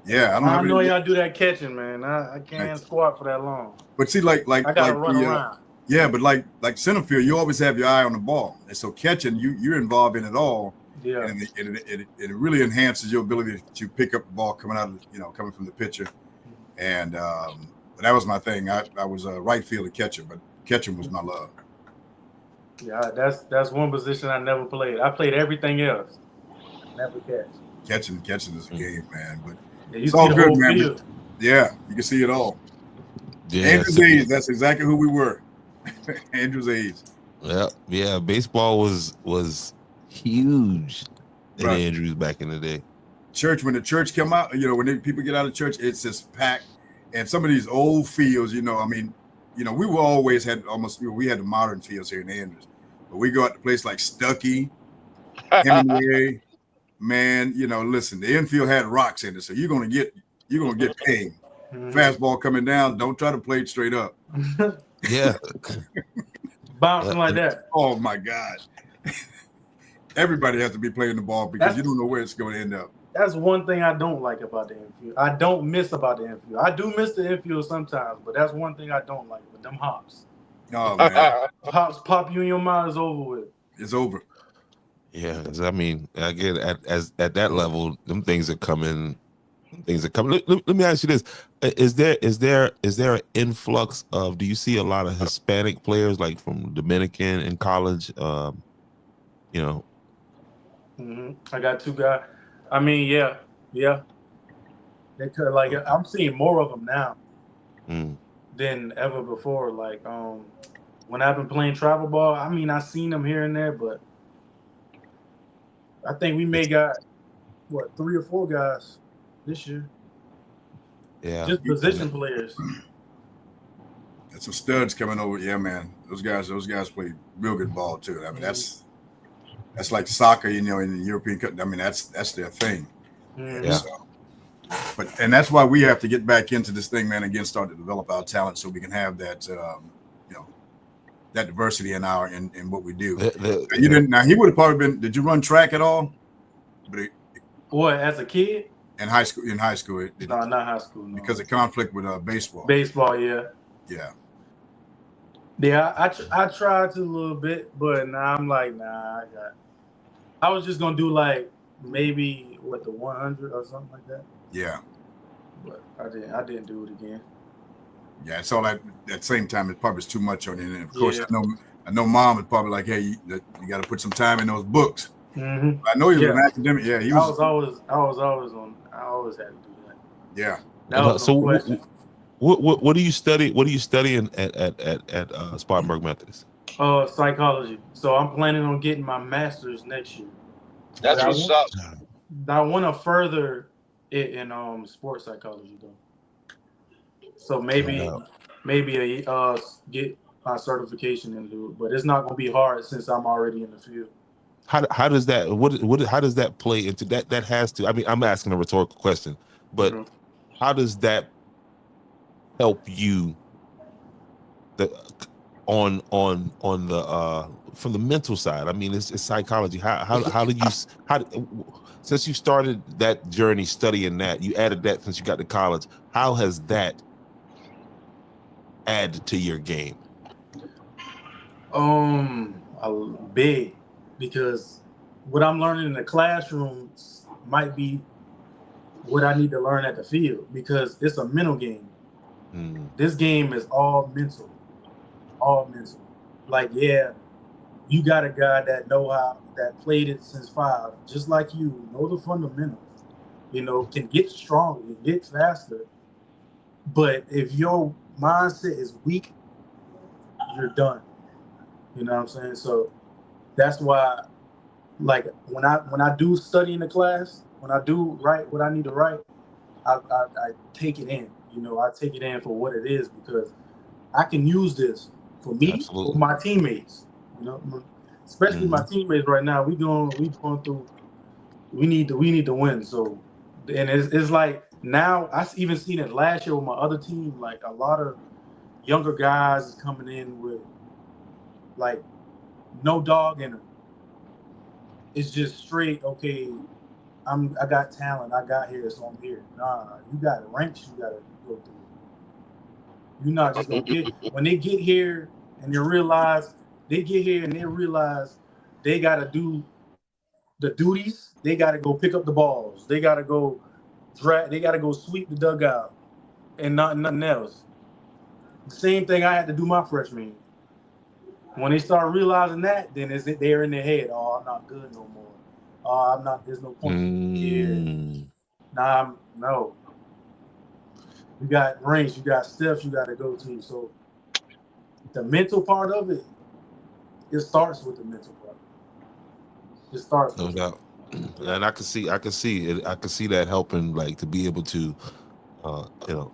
Yeah, I know y'all do that catching, man. I can't squat for that long. But see, like I gotta run around. Yeah, but like center field, you always have your eye on the ball, and so catching, you're involved in it all. Yeah, and it really enhances your ability to pick up the ball coming coming from the pitcher. And but that was my thing. I was a right field catcher, but catching was my love. Yeah, that's one position I never played. I played everything else. Never catch. Catching is a game, man. But Yeah, it's all good, man. Field. Yeah, you can see it all. Yeah, Andrews A's, that's exactly who we were. Andrews A's. Yeah. Baseball was huge in Right. Andrews back in the day. Church, when the church come out, when people get out of church, it's just packed. And some of these old fields, we were always had we had the modern fields here in Andrews, but we go out to place like Stuckey, Hemingway, man. Listen, the infield had rocks in it, so you're gonna get paid. Mhm. Fastball coming down, don't try to play it straight up. Yeah, Bouncing like that. Oh my God. Everybody has to be playing the ball because That's- you don't know where it's going to end up. That's one thing I don't like about the infield. I don't miss about the infield. I do miss the infield sometimes, but that's one thing I don't like with them hops. Oh man, Hops pop you in your mind, is over with. it's over. Yeah, 'cause I mean, again, at that level, them things are coming. Things are coming. Let me ask you this: is there an influx of? Do you see a lot of Hispanic players like from Dominican in college? You know, I got 2 guys. I mean, yeah. They could like I'm seeing more of them now than ever before. Like when I've been playing travel ball, I mean, I seen them here and there, but I think we may got 3 or 4 guys this year. yeah. Just position players. There's some studs coming over. Yeah, man. Those guys play real good ball too. I mean, that's like soccer, you know, in the European Cup. I mean, that's their thing. Yeah. So, and that's why we have to get back into this thing, man. Again, start to develop our talent so we can have that, that diversity in what we do. You didn't. Now he would have probably been. Did you run track at all? What, as a kid? In high school, No, not high school. No. because of conflict with baseball. Baseball, yeah. Yeah. Yeah, I tried to a little bit, but now I'm like, I was just gonna do like maybe the 100 or something like that. Yeah. But I didn't do it again. Yeah, it's all at the same time. It probably is too much on it. And of course, I know Mom is probably like, hey, you got to put some time in those books. Mm-hmm. I know he was an academic. Yeah, he was. I always had to do that. Yeah. That was so no question. what do you study? What are you studying at Spartanburg Methodist? Psychology. So I'm planning on getting my master's next year. That's what's up. I want to further it in sports psychology though. So maybe get my certification and do it, but it's not going to be hard since I'm already in the field. How does that how does that play into that? That has to. I mean, I'm asking a rhetorical question, but how does that help you? On the from the mental side. I mean, it's psychology. How do you since you started that journey studying that, you added that since you got to college. How has that added to your game? Big, because what I'm learning in the classroom might be what I need to learn at the field, because it's a mental game. This game is all mental. Like, yeah, you got a guy that played it since 5, just like you, know the fundamentals, can get stronger, get faster. But if your mindset is weak, you're done. You know what I'm saying? So that's why, like, when I do study in the class, when I do write what I need to write, I take it in. I take it in for what it is, because I can use this for me, Absolutely. for my teammates. Especially my teammates right now. We going through. We need to win. So, and it's like now I even seen it last year with my other team. Like, a lot of younger guys is coming in with like no dog in them. It's just straight. Okay, I got talent. I got here, so I'm here. Nah, you got ranks. You got to go through. You're not just gonna get when they get here and they realize they got to do the duties. They got to go pick up the balls. They got to go They got to go sweep the dugout and nothing else. The same thing I had to do my freshman year. When they start realizing that, then they're in their head. Oh, I'm not good no more. Oh, I'm not. There's no point here. No. You got ranks, you got steps you got to go to. So the mental part of it, it starts with the mental part. It starts. No doubt. And I can see it. I can see that helping, like, to be able to,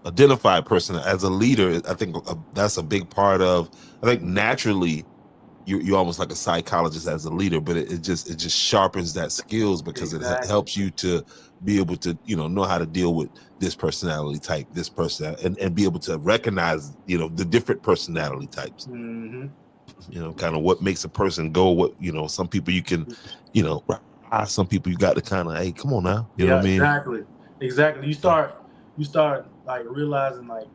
identify a person as a leader. I think that's a big part of. I think naturally, you're almost like a psychologist as a leader, but it just sharpens that skills, because it helps you to be able to know how to deal with this personality type, this person, and be able to recognize the different personality types. Mm-hmm. kind of what makes a person go. What some people you can, some people you got to kind of, hey, come on now, you know what I mean? Exactly. You start like realizing like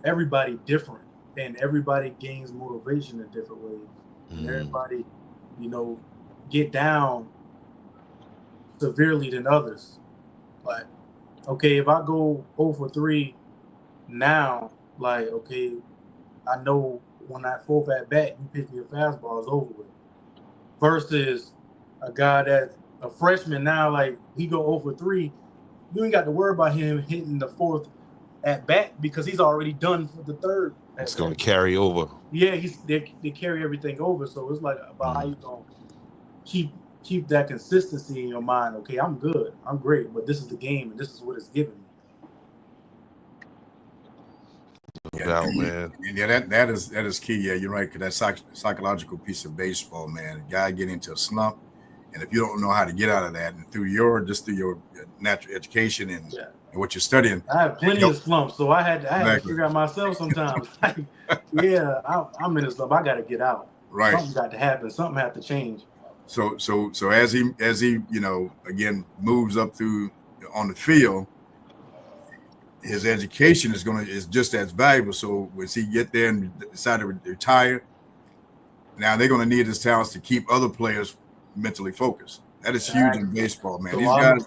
everybody different, and everybody gains motivation in different ways. And everybody, get down severely than others. Like, okay, if I go 0 for 3 now, like, okay, I know when that fourth at bat, you pitch me a fastball, it's over with. Versus a guy that's a freshman now, like, he go 0 for 3, you ain't got to worry about him hitting the fourth at bat because he's already done for the third. It's going to carry over. Yeah, they carry everything over. So it's like about how you going to keep that consistency in your mind. Okay, I'm good, I'm great, but this is the game and this is what it's giving me. No doubt, man. Yeah, that is key. Yeah, you're right. Because that psychological piece of baseball, man, a guy get into a slump, and if you don't know how to get out of that, and through your natural education and what you're studying, I have plenty of slumps, so I had to figure out myself sometimes. Like, yeah, I'm in a slump. I got to get out. Right. Something got to happen. Something have to change. So as he again moves up through on the field, his education is just as valuable. So once he get there and decide to retire, now they're going to need his talents to keep other players mentally focused. That is huge in baseball, man.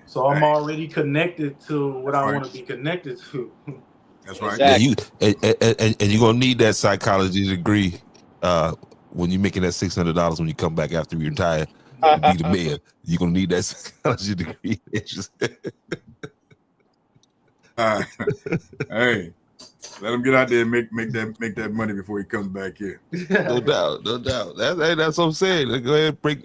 So I'm already connected to what I want to be connected to. That's right. Exactly. Yeah, and you're gonna need that psychology degree when you're making that $600 when you come back after you retire. Be the man. You're gonna need that psychology degree. Hey, let him get out there and make that money before he comes back here. No doubt. That's what I'm saying. Go ahead and break.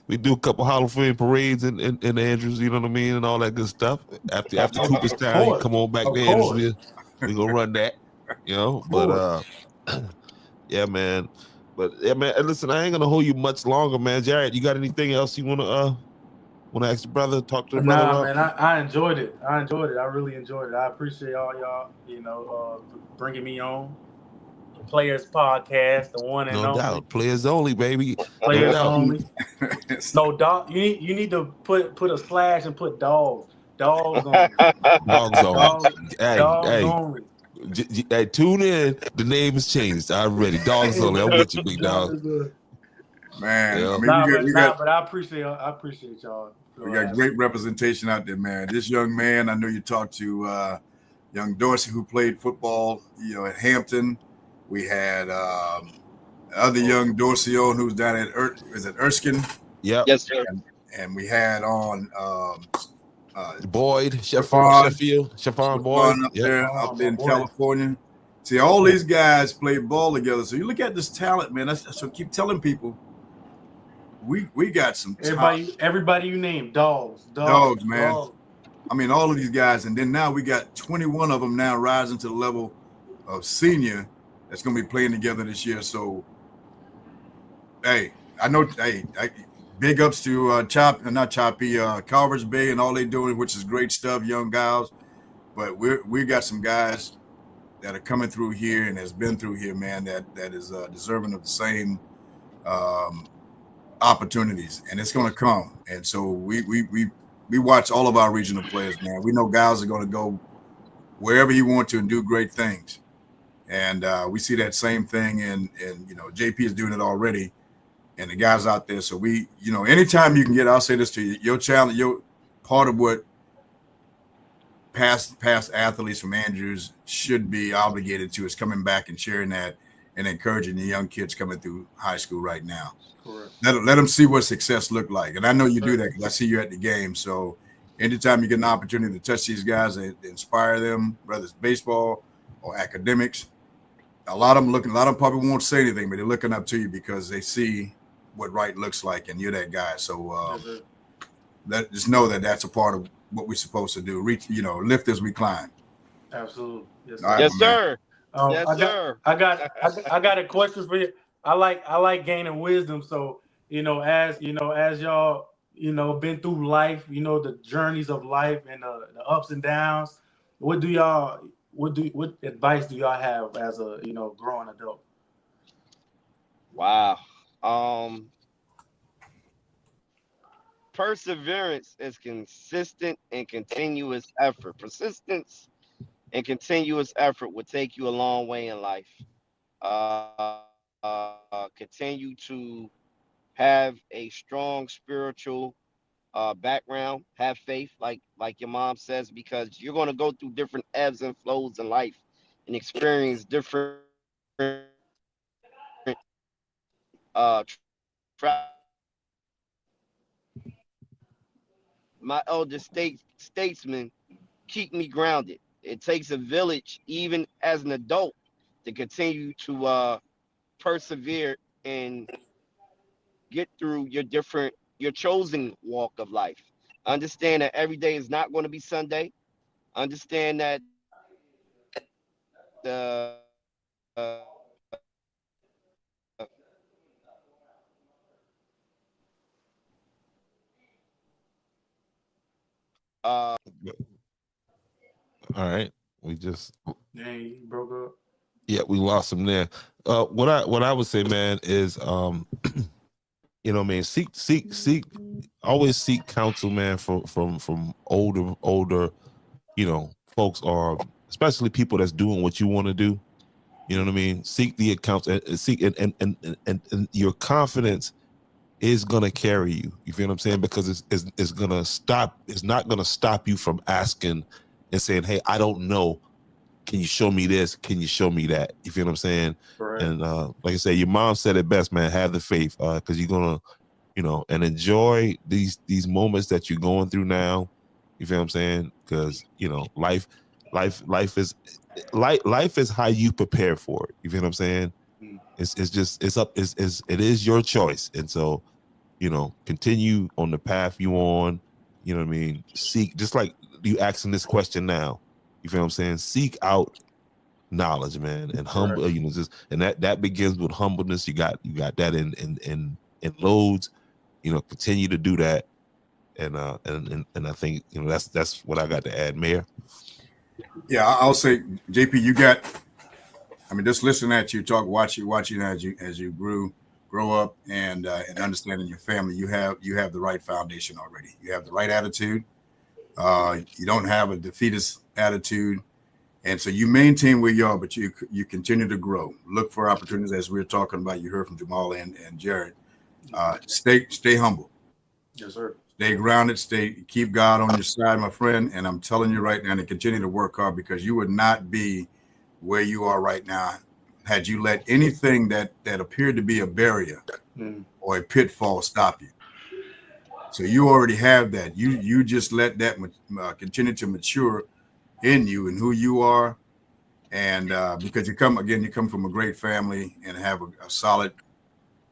We do a couple Hall of Fame parades in Andrews. You know what I mean, and all that good stuff. After Cooperstown, you come on back to Andrews. We gonna run that. But yeah, man. But yeah, man. Listen, I ain't gonna hold you much longer, man. Jared, you got anything else you wanna ask your brother? Talk to the brother. Nah, man. I enjoyed it. I really enjoyed it. I appreciate all y'all. Bringing me on. The Players Podcast, the one and no only. doubt. Players only, baby. Players no only. No dog. You need to put a slash and put dogs. Dogs only. Dogs only. Dogs Hey. only. Hey, tune in. The name has changed already. Dogs only. I'm with you, big dog. Man, Yeah. But I appreciate y'all. We got great representation out there, man. This young man, I know you talked to young Dorsey, who played football, at Hampton. We had other young Dorsey on who's down at Erskine? Yeah. Yes, sir. And we had on Boyd, Shafan Boyd up in California. See, all these guys play ball together. So you look at this talent, man. So keep telling people, we got some everybody you name, dogs, man. Dogs. I mean, all of these guys, and then now we got 21 of them now rising to the level of senior that's going to be playing together this year. So, hey, I know, big ups to Calvers Bay and all they doing, which is great stuff, young guys. But we got some guys that are coming through here and has been through here, man, that is deserving of the same opportunities, and it's going to come. And so we watch all of our regional players, man. We know guys are going to go wherever you want to and do great things. And we see that same thing and JP is doing it already, and the guys out there. So anytime you can get, I'll say this to you, your challenge, your part of what past athletes from Andrews should be obligated to is coming back and sharing that and encouraging the young kids coming through high school right now. Correct. Let them see what success look like. And I know you do that because I see you at the game. So anytime you get an opportunity to touch these guys and inspire them, whether it's baseball or academics, a lot of them probably won't say anything, but they're looking up to you because they see what right looks like, and you're that guy. So just know that that's a part of what we're supposed to do. Reach, lift as we climb. Absolutely. Yes, All right, Yes, sir. Yes, sir. I got a question for you. I like gaining wisdom. So as y'all been through life, the journeys of life and the ups and downs. What advice do y'all have as a growing adult? Wow. Perseverance is consistent and continuous effort. Persistence and continuous effort will take you a long way in life. Continue to have a strong spiritual background. Have faith, like your mom says, because you're going to go through different ebbs and flows in life and experience different tra- my elder statesman keep me grounded. It takes a village, even as an adult, to continue to persevere and get through your chosen walk of life. Understand that every day is not going to be Sunday. Understand that uh, uh, All right. We just Dang, you broke up. yeah, we lost him there. What I would say, man, is you know, man, seek always seek counsel, man, from older, you know, folks, or especially people that's doing what you want to do. You know what I mean? Seek the accounts and seek and your confidence is gonna carry you. You feel what I'm saying? Because it's gonna stop. It's not gonna stop you from asking and saying, "Hey, I don't know. Can you show me this? Can you show me that?" You feel what I'm saying? Right. And like I said, your mom said it best, man. Have the faith, because you're gonna, you know, and enjoy these moments that you're going through now. You feel what I'm saying? Because you know, life is how you prepare for it. You feel what I'm saying? Mm. It is your choice, and so, you know, continue on the path you on. You know what I mean? Seek, just like you asking this question now. You feel what I'm saying? Seek out knowledge, man, and humble. Right. You know, just and that begins with humbleness. You got that in loads. You know, continue to do that, and I think, you know, that's what I got to add, Mayor. Yeah, I'll say, JP, you got. I mean, just listening at you talk, watching as you grow up, and understanding your family, you have the right foundation already. You have the right attitude. You don't have a defeatist attitude, and so you maintain where you are, but you continue to grow. Look for opportunities, as we were talking about. You heard from Jamal and Jared. Stay humble. Yes, sir. Stay grounded. Keep God on your side, my friend. And I'm telling you right now, to continue to work hard, because you would not be where you are right now had you let anything that appeared to be a barrier or a pitfall stop you. So you already have that. You just let that continue to mature in you and who you are, and because you come from a great family and have a solid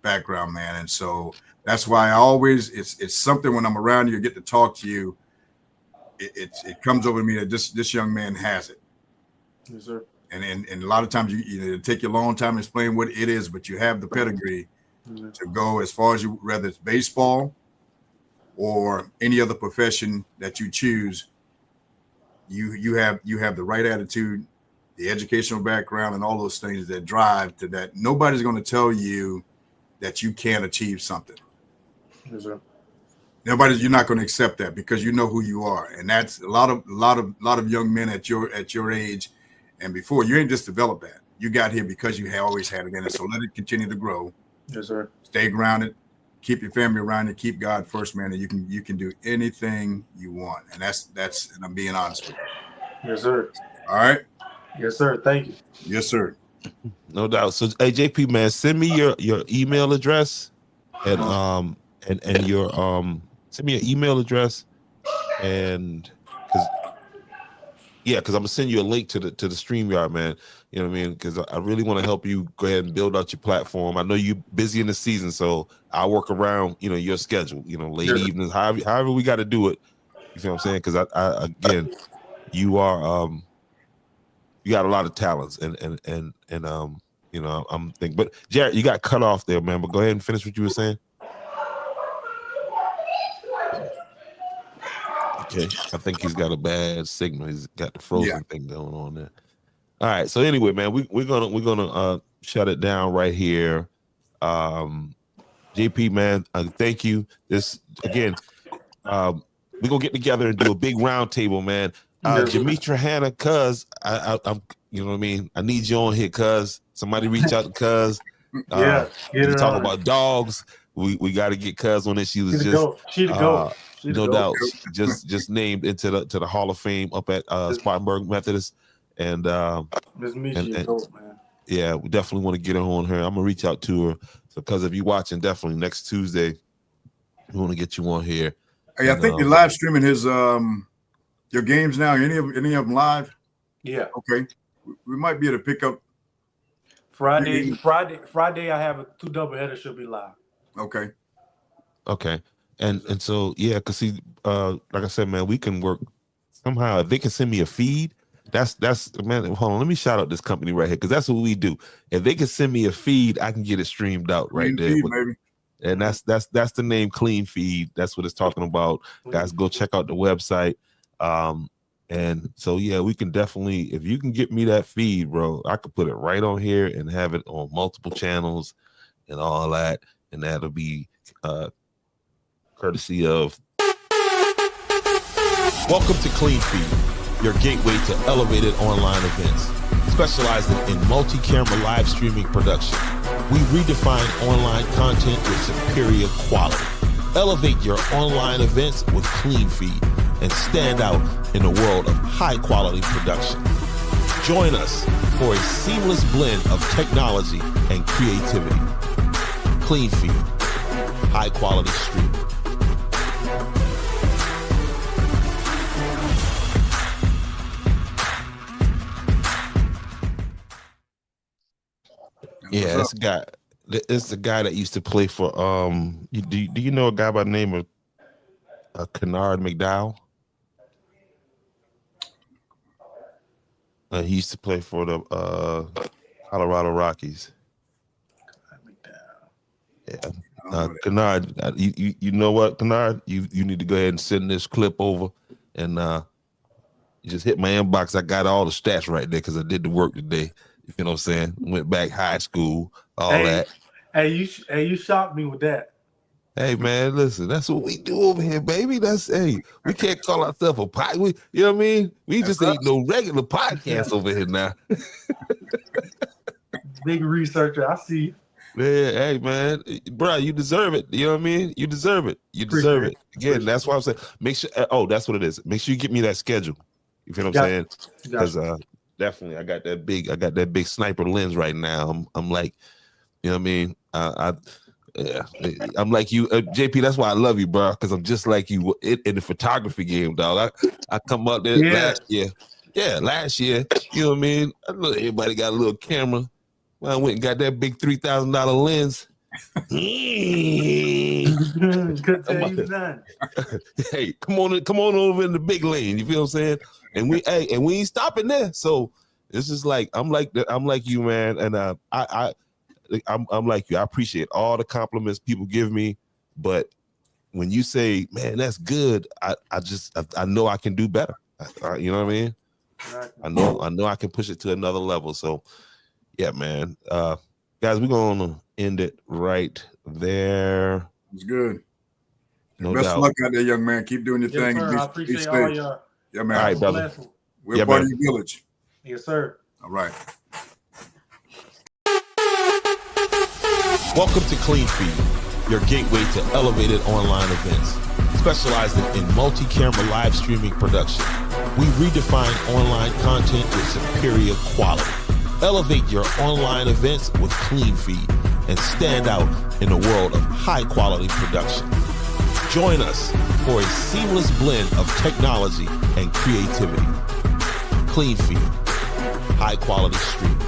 background, man. And so that's why I always, it's something when I'm around you, get to talk to you. It comes over me that this young man has it. Yes, sir. And a lot of times it take you a long time to explain what it is, but you have the pedigree to go as far as you, whether it's baseball or any other profession that you choose. You have the right attitude, the educational background, and all those things that drive to that. Nobody's going to tell you that you can't achieve something. Yes, sir. You're not going to accept that, because you know who you are, and that's a lot of young men at your age and before. You ain't just developed that. You got here because you always had it in it. So let it continue to grow. Yes, sir. Stay grounded. Keep your family around you. Keep God first, man. And you can do anything you want. And that's and I'm being honest with you. Yes, sir. All right. Yes, sir. Thank you. Yes, sir. No doubt. So, hey, JP, man, send me your email address and your send me your email address, and because I'm gonna send you a link to the StreamYard, man. You know what I mean? Because I really want to help you go ahead and build out your platform. I know you're busy in the season, so I'll work around, you know, your schedule. You know, late evenings, however we got to do it. You feel what I'm saying? Because I again, you are you got a lot of talents, and you know, I'm thinking. But Jared, you got cut off there, man. But go ahead and finish what you were saying. Okay, I think he's got a bad signal. He's got the frozen thing going on there. All right. So anyway, man, we're gonna shut it down right here. JP, man, thank you. This again, we're gonna get together and do a big round table, man. Jamitra Hannah, cuz I'm, you know what I mean. I need you on here, cuz somebody reach out to cuz. Yeah, get it talk on. about dogs. We got to get cuz on it. She was She the GOAT. No doubt, just named into the Hall of Fame up at Spartanburg Methodist, and Miss Michi, GOAT, man. Yeah, we definitely want to get her on her. I'm gonna reach out to her. So, cuz if you're watching, definitely next Tuesday, we want to get you on here. Hey, I think you're live streaming his your games now. Any of them live? Yeah. Okay. We might be able to pick up Friday. I have a 2 doubleheader should be live. Okay. And so yeah, cause see, like I said, man, we can work somehow. If they can send me a feed, that's man. Hold on, let me shout out this company right here, cause that's what we do. If they can send me a feed, I can get it streamed out right there. Feed, and that's the name, Clean Feed. That's what it's talking about. Guys, go check out the website. And so yeah, we can definitely, if you can get me that feed, bro, I could put it right on here and have it on multiple channels and all that, and that'll be courtesy of. Welcome to Clean Feed, your gateway to elevated online events, specializing in multi-camera live streaming production. We redefine online content with superior quality. Elevate your online events with Clean Feed and stand out in a world of high-quality production. Join us for a seamless blend of technology and creativity. Clean Feed, high-quality streaming. Yeah, it's a guy. It's the guy that used to play for. Do you know a guy by the name of Kennard McDowell? He used to play for the Colorado Rockies. Yeah, Kennard. You know what, Kennard? You need to go ahead and send this clip over, and you just hit my inbox. I got all the stats right there because I did the work today. You know what I'm saying? Went back high school, all that. Hey, you shocked me with that. Hey man, listen, that's what we do over here, baby. We can't call ourselves a podcast. You know what I mean? We just ain't no regular podcast over here now. Big researcher, I see. Yeah, hey man, bro, you deserve it. You know what I mean? You deserve it. You deserve it. Again, that's why I'm saying. Make sure. Oh, that's what it is. Make sure you get me that schedule. You feel what I'm saying? Because definitely, I got that big sniper lens right now. I'm like, you know what I mean? I'm like you, JP. That's why I love you, bro. Because I'm just like you in the photography game, dog. I come up there last year. Yeah, last year. You know what I mean? Everybody got a little camera. Well, I went and got that big $3,000 lens. Could tell you none. Hey, come on over in the big lane. You feel what I'm saying? And we ain't stopping there. So it's just like I'm like you, man. And I'm like you. I appreciate all the compliments people give me, but when you say, "Man, that's good," I know I can do better. You know what I mean? I know I can push it to another level. So, yeah, man. Guys, we're gonna end it right there. It's good. No Best doubt. of luck out there, young man. Keep doing your thing. Sir, I appreciate all y'all. Yeah, man. All right, brother. We're part of your village. Yes, sir. All right. Welcome to Clean Feed, your gateway to elevated online events, specializing in multi-camera live streaming production. We redefine online content with superior quality. Elevate your online events with Clean Feed and stand out in a world of high-quality production. Join us for a seamless blend of technology and creativity. Clean Feed, high-quality streaming.